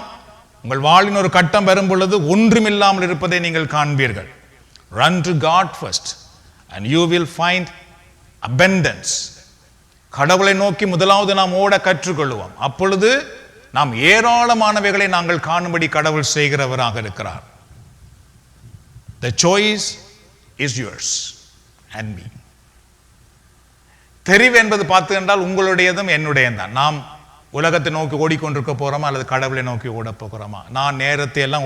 Speaker 1: உங்கள் வாழ்வின் ஒரு கட்டம் வரும் பொழுது ஒன்றுமில்லாமல் இருப்பதை நீங்கள் காண்பீர்கள். Run to God first and you will find abundance. கடவுளை நோக்கி முதலாவது நாம் ஓட கற்றுக்கொள்வோம். அப்பொழுது நாம் ஏராளமானவைகளை நாங்கள் காணும்படி கடவுள் செய்கிறவராக இருக்கிறார். The choice is yours and me. தெரிவு என்பது பார்த்து என்றால் உங்களுடையதும் என்னுடையதும் தான். நாம் உலகத்தை நோக்கி ஓடிக்கொண்டிருக்க போகிறோமா அல்லது கடவுளை நோக்கி ஓட போகிறோமா? நான் நேரத்தை எல்லாம்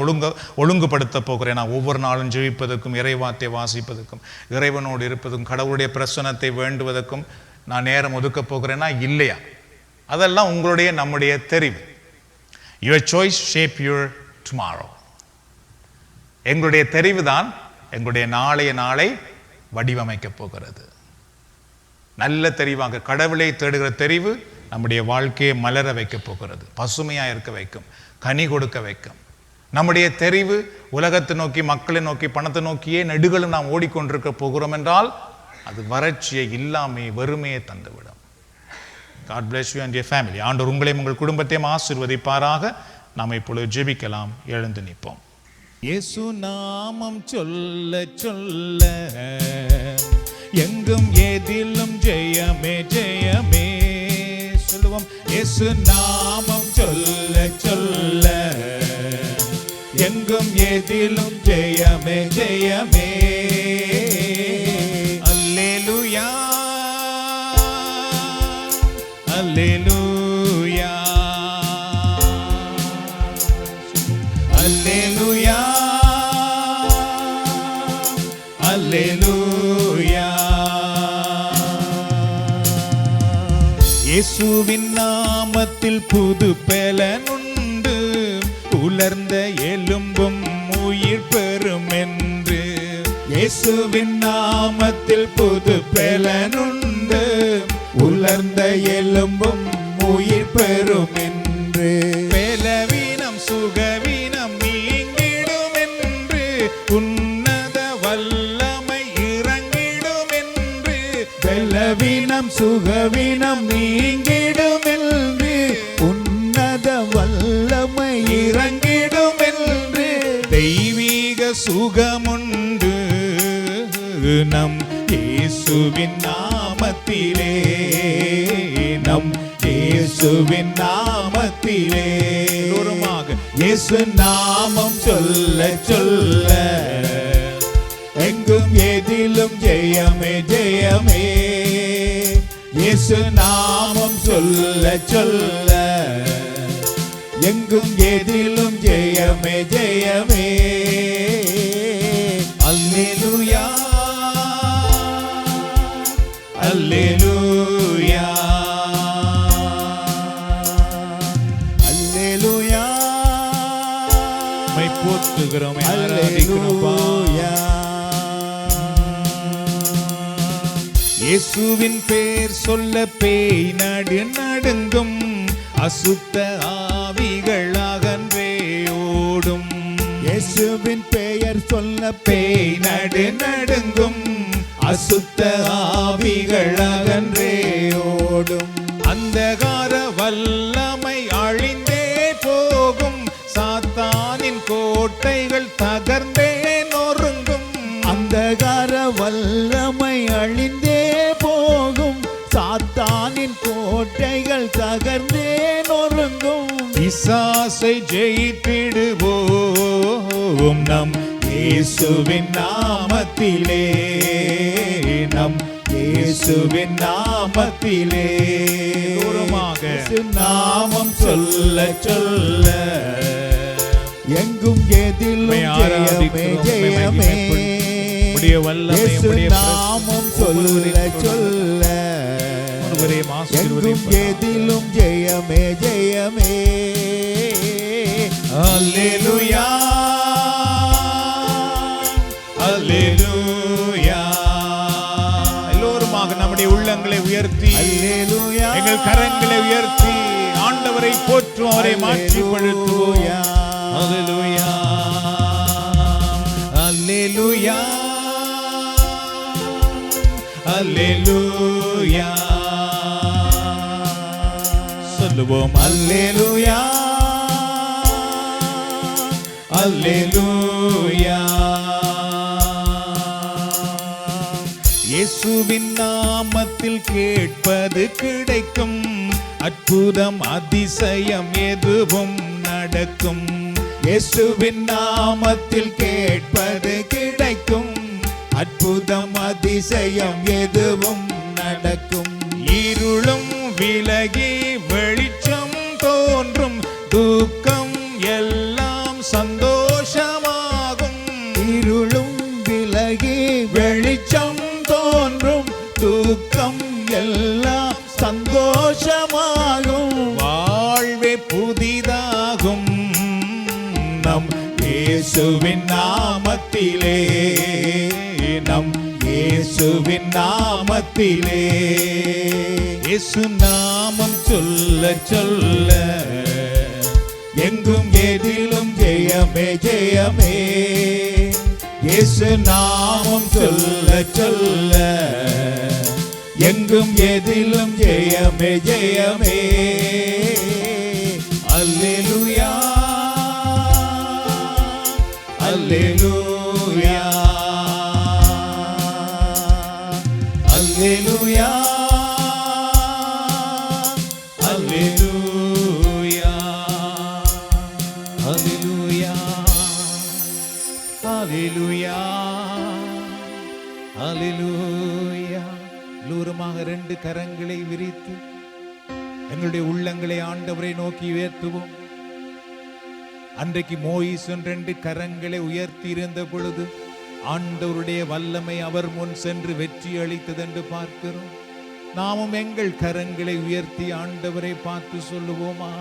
Speaker 1: ஒழுங்குபடுத்த போகிறேன். நான் ஒவ்வொரு நாளும் ஜெபிப்பதற்கும், இறைவார்த்தை வாசிப்பதற்கும், இறைவனோடு இருப்பதற்கும், கடவுளுடைய பிரசன்னத்தை வேண்டுவதற்கும் நான் நேரம் ஒதுக்க போகிறேன்னா இல்லையா? அதெல்லாம் உங்களுடைய நம்முடைய தெரிவு. Your choice shape your tomorrow. எங்களுடைய தெரிவு தான் எங்களுடைய நாளை வடிவமைக்க போகிறது. நல்ல தெரிவாக கடவுளை தேடுகிற தெரிவு நம்முடைய வாழ்க்கையை மலர வைக்க போகிறது, பசுமையா இருக்க வைக்கும், கனி கொடுக்க வைக்கும். நம்முடைய தெரிவு உலகத்தை நோக்கி, மக்களை நோக்கி, பணத்தை நோக்கியே நெடுகளும் நாம் ஓடிக்கொண்டிருக்க போகிறோம் என்றால் அது வறட்சியை, இல்லாமை, வறுமையை தந்துவிடும். God bless you and your family. ஆண்டவர் உங்களையும் உங்கள் குடும்பத்தையும் ஆசீர்வதிப்பாராக. நாம் இப்பொழுது ஜெபிக்கலாம். எழுந்து நிற்போம்.
Speaker 2: இயேசு நாமம் சொல்ல சொல்ல எங்கும் எதிலும் ஜெயமே ஜெயமே சொல்லுவோம். இயேசு நாமம் சொல்ல சொல்ல எங்கும் எதிலும் ஜெயமே ஜெயமே. அல்லேலூயா அல்லேலூயா அல்லேலூயா அல்லேலூயா. இயேசுவின் நாமத்தில் புது பலனுண்டு, உலர்ந்த எலும்பும் உயிர் பெறும் என்று. இயேசுவின் நாமத்தில் புது பலனுண்டு, உலர்ந்த எலும்பும் உயிர் பெறும் என்று. பலவீனம் சுகவீனம் நீங்கிடும் என்று, உன்னத வல்லமை இறங்கிடும் என்று. பலவீனம் சுகவீனம் நீங்கிடும் என்று, உன்னத வல்லமை இறங்கிடும் என்று. தெய்வீக சுகமுண்டு நம் இயேசுவின் நாமத்திலே, நம் இயேசுவின் நாமத்திலே. இயேசு நாமம் சொல்ல சொல்ல எங்கும் எதிலும் ஜெயமே ஜெயமே. இயேசு நாமம் சொல்ல சொல்ல எங்கும் எதிலும் ஜெயமே ஜெயமே. அல்லேலூயா அல்லேலூயா அல்லேலூயா.
Speaker 1: உம்மை போற்றுகிறோம், ஆராதிக்கிறோம்.
Speaker 2: இயேசுவின் பேர் சொல்ல பேய் நடுங்கும், அசுத்த ஆவிகள் அகன்றே ஓடும். இயேசுவின் பெயர் சொல்ல பேய் நடுங்கும், அசுத்த ஆவிகள் அகன்றே ஓடும். அந்தகார வல்லமை அழிந்தே போகும், சாத்தானின் கோட்டைகள் தகர்ந்தே நொறுங்கும். அந்தகார வல்லமை அழிந்தே போகும், சாத்தானின் கோட்டைகள் தகர்ந்தே நொறுங்கும். பிசாசை ஜெயித்திடுவோம் நம் இயேசுவின் நாமத்திலே, நம் இயேசுவின் நாமத்திலே. நாமம் சொல்ல சொல்ல எங்கும் எதிலும் ஜெயமே ஜெயமே. நாமம் சொல்ல சொல்ல எங்கும் எதிலும் ஜெயமே ஜெயமே. அல்லேலூயா அல்லேலூயா.
Speaker 1: எல்லோருமாக நம்முடைய உள்ளங்களை உயர்த்தி,
Speaker 2: அல்லேலூயா,
Speaker 1: எங்கள் கரங்களை உயர்த்தி ஆண்டவரை போற்றுவோம், அவரை மாற்றிப்படுத்துவோம்.
Speaker 2: அல்லேலூயா அல்லேலூயா அல்லேலூயா. சொல்லுவோம் அல்லேலூயா அல்லேலூயா. இயேசுவின் நாமத்தில் கேட்பது கிடைக்கும், அற்புதம் அதிசயம் எதுவும் நடக்கும். இயேசுவின் நாமத்தில் கேட்பது கிடைக்கும், அற்புதம் அதிசயம் எதுவும் நடக்கும். இருளும் விலகி வெளிச்சம் தோன்றும், துக்கம் எல்லாம் சந்தோஷமாகும். இருளும் விலகி வெளிச்சம் தோன்றும், துக்கம் எல்லாம் சந்தோஷமாகும். வாழ்வே புதிதாகும் நம் இயேசுவின் நாமத்திலே, நம் இயேசுவின் நாமத்திலே. இயேசு நாமம் சொல்ல சொல்ல எங்கும் எதிலும் ஜெயமே ஜெயமே. இயேசு நாமம் சொல்ல சொல்ல எங்கும் எதிலும் ஜெயமே ஜெயமே. அல்லேலூயா அல்லேலூயா அல்லேலூயா அல்லேலூயா அல்லேலூயா அல்லேலூயா அல்லேலூயா. தூரமாக ரெண்டு கரங்களை விரித்து எங்களுடைய உள்ளங்களை ஆண்டவரை நோக்கி உயர்த்துவோம். அன்றைக்கு மோயிசன் ரெண்டு கரங்களை உயர்த்தி இருந்த பொழுது ஆண்டவருடைய வல்லமை அவர் முன் சென்று வெற்றி அளித்தது என்று பார்க்கிறோம். நாமும் எங்கள் கரங்களை உயர்த்தி ஆண்டவரை பார்த்து சொல்லுவோமா?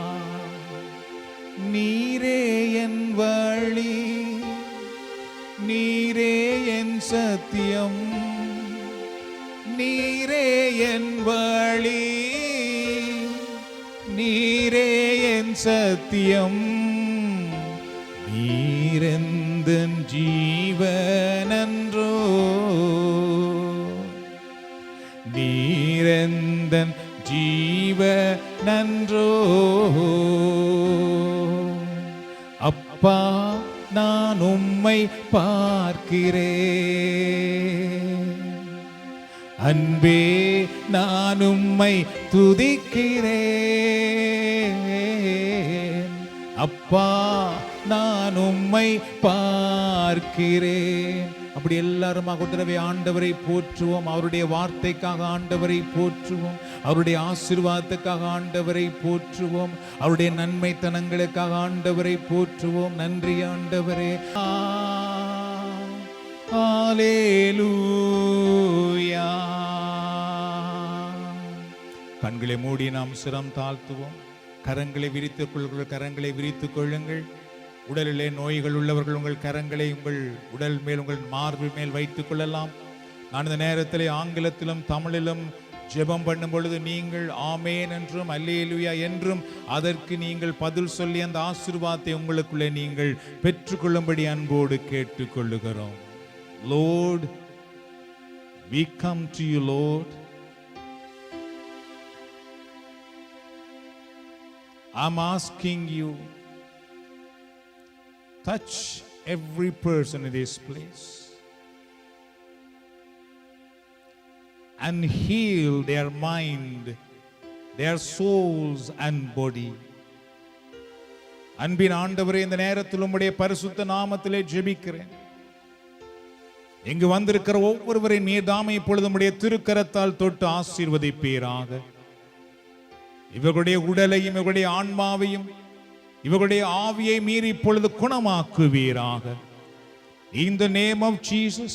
Speaker 2: நீரே என் வழி, நீரே என் சத்தியம், நீரே என் வழி, நீரே என் சத்தியம், நீரெந்தன் ஜீவனன்றோ, நீரெந்தன் ஜீவனன்றோ. அப்பா நான் உம்மை பார்க்கிறேன், அன்பே நான் உம்மை துதிக்கிறேன். அப்பா நான் உம்மை பார்க்கிறேன், அப்படி எல்லாருமாக ஒரு தடவை ஆண்டவரை போற்றுவோம். அவருடைய வார்த்தைக்காக ஆண்டவரை போற்றுவோம். அவருடைய ஆசீர்வாதத்துக்காக ஆண்டவரை போற்றுவோம். அவருடைய நன்மைத்தனங்களுக்காக ஆண்டவரை போற்றுவோம். நன்றி ஆண்டவரே. அல்லேலூயா. கண்களை மூடி நாம் சிரம் தாழ்த்துவோம். கரங்களை விரித்துக் கொள்ளுங்கள். கரங்களை விரித்துக் கொள்ளுங்கள். உடலிலே நோய்கள் உள்ளவர்கள் உங்கள் கரங்களை உங்கள் உடல் மேல், உங்கள் மார்பு மேல் வைத்துக் கொள்ளலாம். நான் இந்த நேரத்திலே ஆங்கிலத்திலும் தமிழிலும் ஜெபம் பண்ணும் பொழுது நீங்கள் ஆமேன் என்றும் அல்லேலூயா என்றும் அதற்கு நீங்கள் பதில் சொல்லி அந்த ஆசீர்வாதத்தை உங்களுக்குள்ளே நீங்கள் பெற்றுக்கொள்ளும்படி அன்போடு கேட்டுக்கொள்ளுகிறோம். Lord, we come to you, Lord. I'm asking you, touch every person in this place and heal their mind, their souls and body. அன்பின் ஆண்டவரே, இந்த நேரத்தில் உம்முடைய பரிசுத்த நாமத்திலே ஜெபிக்கிறேன். இங்கு வந்திருக்கிற ஒவ்வொருவரை நீர் தாமே இப்பொழுது உம்முடைய திருக்கரத்தால் தொட்டு ஆசீர்வதிப்பீராக. இவர்களுடைய உடலையும் இவர்களுடைய ஆன்மாவையும் இவர்களுடைய ஆவியை மீறி இப்பொழுது குணமாக்குவீராக. In the name of Jesus,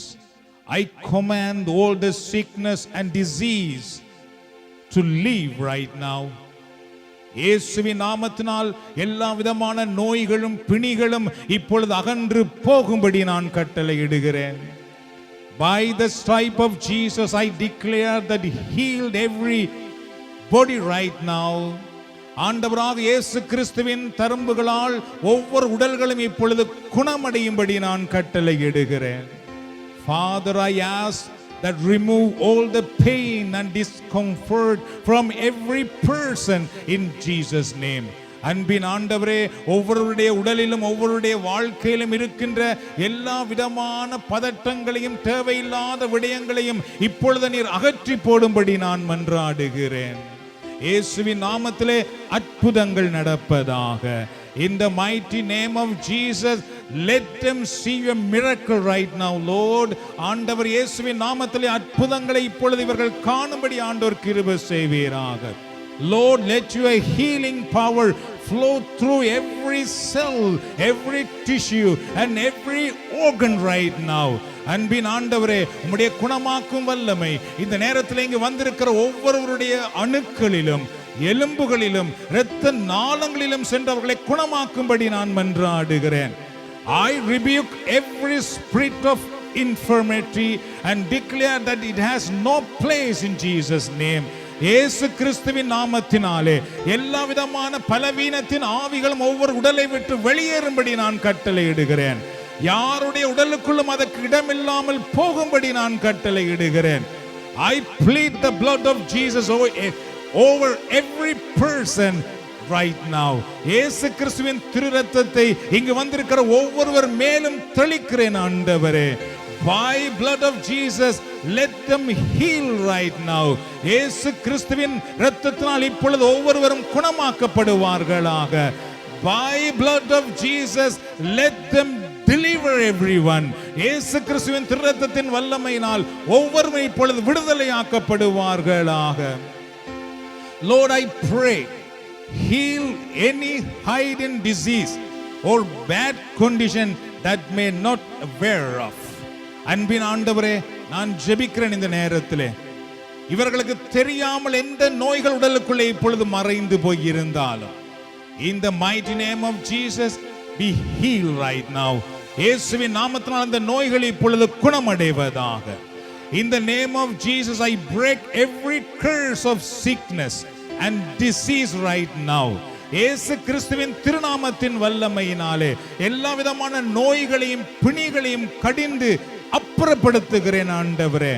Speaker 2: I command all the sickness and disease to leave right now. இயேசுவின் நாமத்தினால் எல்லா விதமான நோய்களும் பிணிகளும் இப்பொழுது அகன்று போகும்படி நான் கட்டளையிடுகிறேன். By the stripe of Jesus, I declare that He healed every body right now. ஆண்டவராக இயேசு கிறிஸ்துவின் தரும்புகளால் ஒவ்வொரு உடல்களும் இப்பொழுது குணமடையும்படி நான் கட்டளையிடுகிறேன். Father, I ask that remove all the pain and discomfort from every person in Jesus' name. அன்பின் ஆண்டவரே, ஒவ்வொருடைய உடலிலும் ஒவ்வொருடைய வாழ்க்கையிலும் இருக்கின்ற எல்லா விதமான பதட்டங்களையும் தேவையில்லாத விடயங்களையும் இப்பொழுது நீர் அகற்றி போடும்படி நான் மன்றாடுகிறேன். இயேசுவின் நாமத்திலே அற்புதங்கள் நடப்பதாக. In the mighty name of Jesus, let them see a miracle right now, Lord. ஆண்டவர் இயேசுவின் நாமத்திலே அற்புதங்களை இப்பொழுது இவர்கள் காணும்படி ஆண்டவர் கிருபை செய்வீராக. Lord, let your healing power flow through every cell, every tissue and every organ right now. அன்பின் ஆண்டவரே, உம்முடைய குணமாக்கும் வல்லமை இந்த நேரத்தில் இங்கு வந்திருக்கிற ஒவ்வொருவருடைய அணுக்களிலும் எலும்புகளிலும் இரத்த நாளங்களிலும் சென்றவர்களை குணமாக்கும்படி நான் மன்றாடுகிறேன். I rebuke every spirit of infirmity and declare that it has no place in Jesus' name. இயேசு கிறிஸ்துவின் நாமத்தினாலே எல்லா விதமான பலவீனத்தின் ஆவிகளும் ஒவ்வொரு உடலை விட்டு வெளியேறும்படி நான் கட்டளையிடுகிறேன். யாருடைய உடலுக்குள்ளும் அதற்கு இடமில்லாமல் போகும்படி நான் கட்டளையிடுகிறேன். I plead the blood of Jesus over every person right now. இயேசு கிறிஸ்துவின் திரு ரத்தத்தை இங்கு வந்திருக்கிற ஒவ்வொருவர் மேலும் தெளிக்கிறேன் ஆண்டவரே. By blood of Jesus, let them heal right now. இயேசு கிறிஸ்துவின் இரத்தத்தினால் இப்பொழுது ஒவ்வொருவரும் குணமாக்கப்படுவார்களாக. By blood of Jesus, let them deliver everyone. இயேசு கிறிஸ்துவின் திரு ரத்தத்தின் வல்லமையினால் ஒவ்வொருவரும் இப்பொழுது விடுதலையாக்கப்படுவார்களாக. Lord, I pray, heal any hidden disease or bad condition that may not aware of. அன்பின் ஆண்டவரே, நான் ஜெபிக்கிறேன் இந்த நேரத்திலே இவர்களுக்கு தெரியாமல் எந்த நோய்கள் உடலுக்குள்ளே இப்பொழுது மறைந்து போய் இருந்தாலும் in the mighty name of Jesus, be healed right now. இயேசுவின் நாமத்தினால் அந்த நோய்கள் இப்பொழுது குணமடைவதாக. In the name of Jesus, I break every curse of sickness and disease right now. இயேசு கிறிஸ்துவின் திருநாமத்தின் வல்லமையினாலே எல்லா விதமான நோய்களையும் பிணிகளையும் கடிந்து அப்புறப்படுத்துகிறேன் ஆண்டவரே.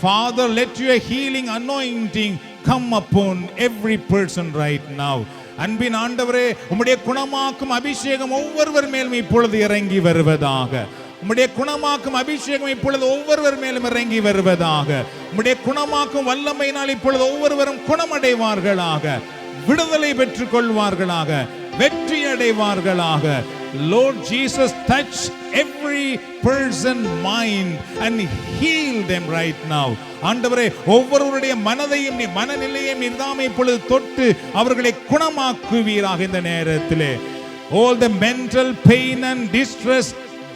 Speaker 2: Father, let your healing anointing come upon every person right now. அன்பின் ஆண்டவரே, உம்முடைய குணமாக்கும் அபிஷேகம் ஒவ்வொருவர் மேலும் இப்பொழுது இறங்கி வருவதாக. உம்முடைய குணமாக்கும் அபிஷேகம் இப்பொழுது ஒவ்வொருவர் மேலும் இறங்கி வருவதாக. உம்முடைய குணமாக்கும் வல்லமையினால் இப்பொழுது ஒவ்வொருவரும் குணமடைவார்களாக, விடுதலை பெற்றுக் கொள்வார்களாக, வெற்றி அடைவார்களாக. Lord Jesus, touch every person mind and heal them right now. ஆண்டவரே, ஒவ்வொருவருடைய மனதையும் நீ மனநிலையையும் நீர்தாமே இப்பொழுது தொட்டு அவர்களை குணமாக்குவீராக இந்த நேரத்திலே. All the mental pain and distress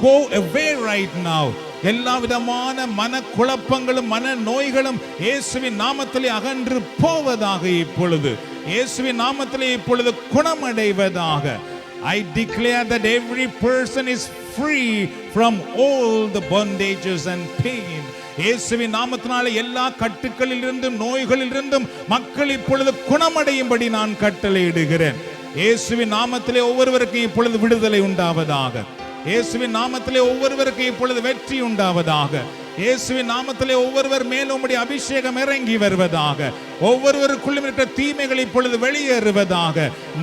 Speaker 2: go away right now. எல்லா விதமான மனக்குழப்பங்களும் மன நோய்களும் இயேசுவின் நாமத்திலே அகன்று போவதாக இப்பொழுது. இயேசுவின் நாமத்திலே இப்பொழுது குணமடைவதாக. I declare that every person is free from all the bondages and pain. இயேசுவின் நாமத்தினாலே எல்லா கட்டுக்களில் இருந்தும் நோய்களில் இருந்தும் மக்கள் இப்பொழுது குணமடையும்படி நான் கட்டளையிடுகிறேன். இயேசுவின் நாமத்திலே ஒவ்வொருவருக்கும் இப்பொழுது விடுதலை உண்டாவதாக. இயேசுவின் நாமத்திலே ஒவ்வொருவருக்கும் இப்பொழுது வெற்றி உண்டாவதாக. இயேசுவின் நாமத்திலே ஒவ்வொருவர் மேலும் உம்முடைய அபிஷேகம் இறங்கி வருவதாக. ஒவ்வொருவருக்குள்ளும் இருக்கிற தீமைகள் இப்பொழுது வெளியேறுவதாக.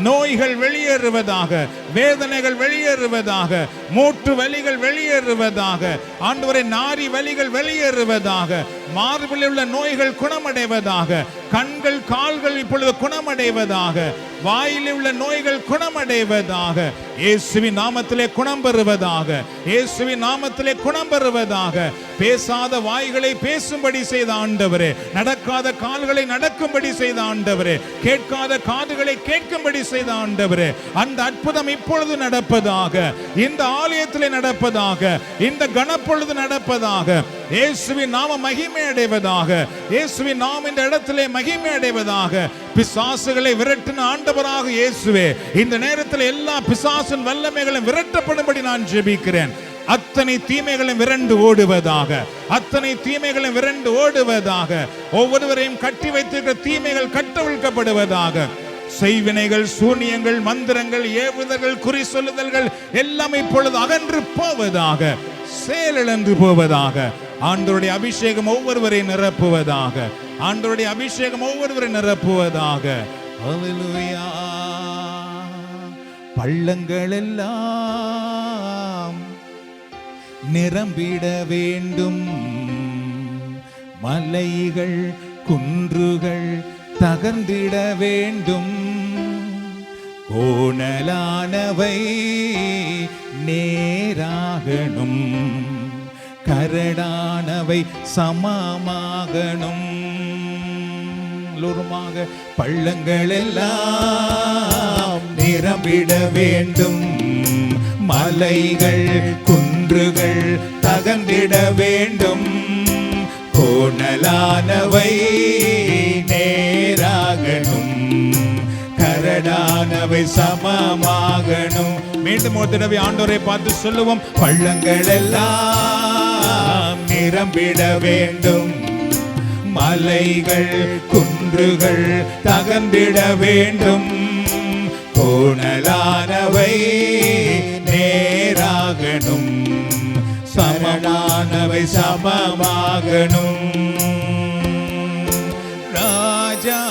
Speaker 2: நோய்கள் வெளியேறுவதாக. வேதனைகள் வெளியேறுவதாக. மூட்டு வலிகள் வெளியேறுவதாக. ஆண்டவரே, நாரி வலிகள் வெளியேறுவதாக. மார்பில் உள்ள நோய்கள் குணமடைவதாக. கண்கள் கால்கள் இப்பொழுது குணமடைவதாக. வாயில் உள்ள நோய்கள் குணமடைவதாக. இயேசுவின் நாமத்திலே குணம் பெறுவதாக. இயேசுவின் நாமத்திலே குணம் பெறுவதாக. பேசாத வாய்களை பேசும்படி செய்த ஆண்டவரே, நடக்காத கால்களை நடக்கும்படி செய்த ஆண்டவரே, கேட்காத காதுகளை கேட்கும்படி செய்த ஆண்டவரே, அந்த அற்புதம் இப்பொழுது நடப்பதாக. இந்த ஆலயத்திலே நடப்பதாக. இந்த கணப்பொழுது நடப்பதாக. இயேசுவின் நாம மகிமை அடைவதாக. இயேசுவின் நாமம் இந்த இடத்திலே மகிமை அடைவதாக. பிசாசுகளை விரட்டின ஆண்டவராக இயேசுவே, இந்த நேரத்தில் எல்லா பிசாசின் வல்லமைகளும் விரட்டப்படும்படி நான் ஜெபிக்கிறேன். அத்தனை தீமைகளும் விரண்டு ஓடுவதாக. அத்தனை தீமைகளும் விரண்டு ஓடுவதாக. ஒவ்வொருவரையும் கட்டி வைத்திருக்கிற தீமைகள் கட்டவிழ்க்கப்படுவதாக. செய்வினைகள், சூனியங்கள், மந்திரங்கள், ஏவுதல்கள், குறி சொல்லுதல்கள் எல்லாம் இப்பொழுது அகன்று போவதாக. செயலிழந்து போவதாக. ஆண்டவருடைய அபிஷேகம் ஒவ்வொருவரை நிரப்புவதாக. ஆண்டவருடைய அபிஷேகம் ஒவ்வொருவரை நிரப்புவதாக. ஹல்லேலூயா. பள்ளங்கள் எல்லாம் நிரம்பிட வேண்டும். மலைகள் குன்றுகள் தகர்ந்திட வேண்டும். கோணலானவை நேராகணும். கரடானவை சமமாகணும். பள்ளங்கள் எல்லாம் நிரம்பிட வேண்டும். மலைகள் குன்றுகள் தகர்ந்திட வேண்டும். கோணலானவை நேராகணும். கரடானவை சமமாகணும். மீண்டும் ஒரு தடவை ஆண்டவரை பார்த்து சொல்லுவோம். பள்ளங்கள் எல்லாம் நிரம்பிட வேண்டும். மலைகள் குன்றுகள் தகர்ந்திட வேண்டும். கோணலானவை நேராகணும். சமனானவை சமமாகணும். ராஜா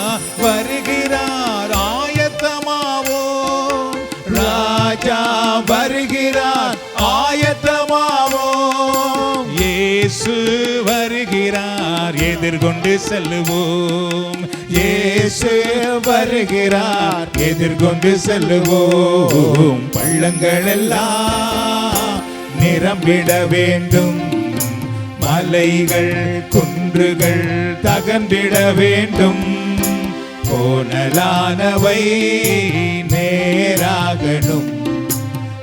Speaker 2: வருகிறார், ஆயத்தமாவோ. ராஜா வருகிறார், ஆயத்தமாவோ. இயேசு வருகிறார், எதிர்கொண்டு செல்லுவோம். இயேசு வருகிறார், எதிர்கொண்டு செல்லுவோம். பள்ளங்கள் எல்லாம் நிரம்பிட வேண்டும். மலைகள் குன்றுகள் தகர்ந்திட வேண்டும். கோணலானவை நேராகணும்.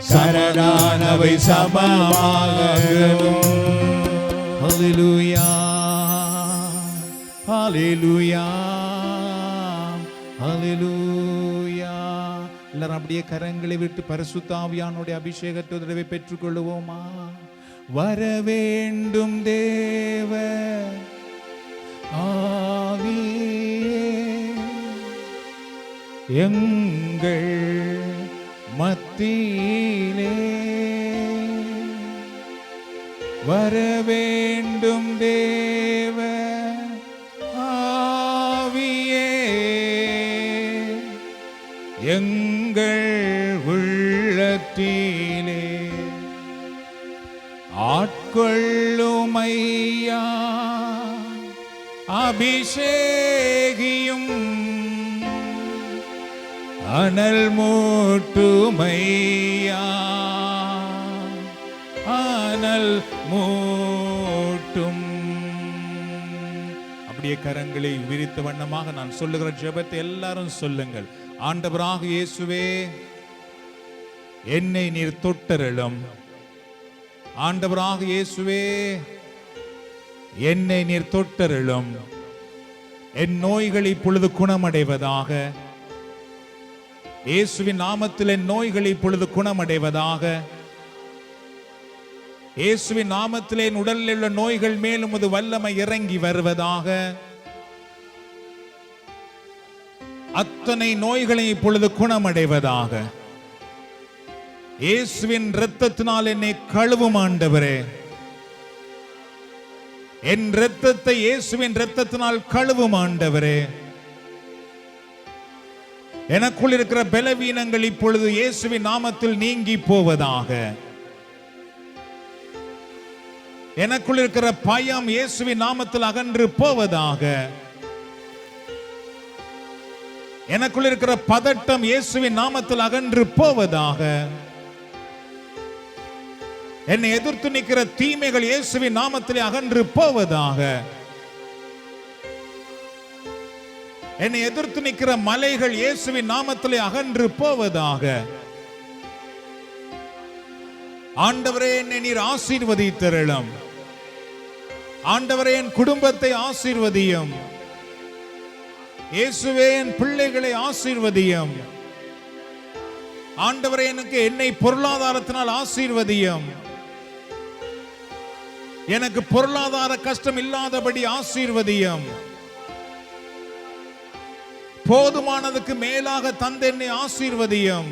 Speaker 2: சரணானவை சமமாகணும். ஹல்லேலூயா, ஹல்லேலூயா, ஹல்லேலூயா. எல்லாரும் அப்படியே கரங்களை விட்டு பரிசுத்த ஆவியானுடைய அபிஷேகத்தை தடவை பெற்றுக்கொள்ளுவோமா? வரவேண்டும் தேவ ஆவியே, எங்கள் மத்தியிலே வரவேண்டும் தேவ ஆவியே, எங்கள் உள்ளத்திலே ஆட்கொள்ளும் ஐயா, அபிஷேகியும் அனல் மூட்டுமையா. கரங்களை விரித்த வண்ணமாக நான் சொல்லுகிற ஜெபத்தை எல்லாரும் சொல்லுங்கள். ஆண்டவராக இயேசுவே, என்னை நீர் தொட்டருளும். ஆண்டவராக இயேசுவே, என்னை நீர் தொட்டருளும். என் நோய்கள் இப்பொழுது குணமடைவதாக. இயேசுவின் நாமத்தில் என் நோய்கள் இப்பொழுது குணமடைவதாக. இயேசுவின் நாமத்தில் என் உடலில் உள்ள நோய்கள் மேலும் அது வல்லமை இறங்கி வருவதாக. அத்தனை நோய்களை இப்பொழுது குணமடைவதாக. இயேசுவின் இரத்தத்தினால் என்னை கழுவும் ஆண்டவரே. என் இரத்தத்தை இயேசுவின் இரத்தத்தினால் கழுவும் ஆண்டவரே. எனக்குள் இருக்கிற பலவீனங்கள் இப்பொழுது இயேசுவின் நாமத்தில் நீங்கி போவதாக. எனக்குள் இருக்கிற பயம் இயேசுவின் நாமத்தில் அகன்று போவதாக. எனக்குள் இருக்கிற பதட்டம் இயேசுவின் நாமத்தில் அகன்று போவதாக. என்னை எதிர்த்து நிற்கிற தீமைகள் இயேசுவின் நாமத்தில் அகன்று போவதாக. என்னை எதிர்த்து நிற்கிற மலைகள் இயேசுவின் நாமத்தில் அகன்று போவதாக. ஆண்டவரே, என்னை நீர் ஆசீர்வதித்தருளும். ஆண்டவரே, என் குடும்பத்தை ஆசீர்வதியும். இயேசுவே, என் பிள்ளைகளை ஆசீர்வதியும். ஆண்டவரே, எனக்கு என்னை பொருளாதாரத்தினால் ஆசீர்வதியும். எனக்கு பொருளாதார கஷ்டம் இல்லாதபடி ஆசீர்வதியும். போதுமானதுக்கு மேலாக தந்து என்னை ஆசீர்வதியும்.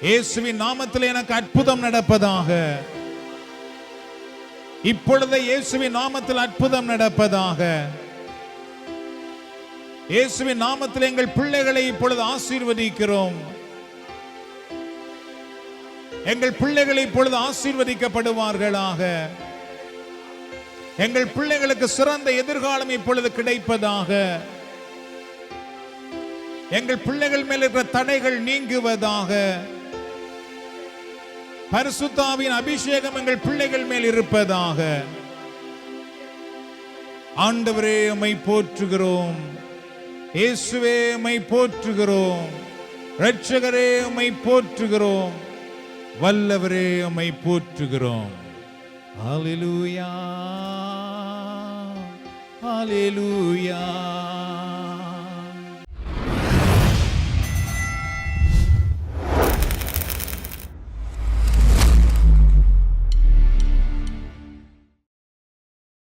Speaker 2: இயேசுவின் நாமத்தில் எனக்கு அற்புதம் நடப்பதாக. இப்பொழுது இயேசுவின் நாமத்தில் அற்புதம் நடப்பதாக. இயேசுவின் நாமத்தில் எங்கள் பிள்ளைகளை இப்பொழுது ஆசீர்வதிக்கிறோம். எங்கள் பிள்ளைகளை இப்பொழுது ஆசீர்வதிக்கப்படுவார்களாக. எங்கள் பிள்ளைகளுக்கு சிறந்த எதிர்காலம் இப்பொழுது கிடைப்பதாக. எங்கள் பிள்ளைகள் மேல் இருக்கிற தடைகள் நீங்குவதாக. பரிசுத்தாவின் அபிஷேகம் எங்கள் பிள்ளைகள் மேல் இருப்பதாக. ஆண்டவரே, உம்மை போற்றுகிறோம். இயேசுவே, உம்மை போற்றுகிறோம். இரட்சகரே, உம்மை போற்றுகிறோம். வல்லவரே, உம்மை போற்றுகிறோம். ஹல்லேலூயா, ஹல்லேலூயா.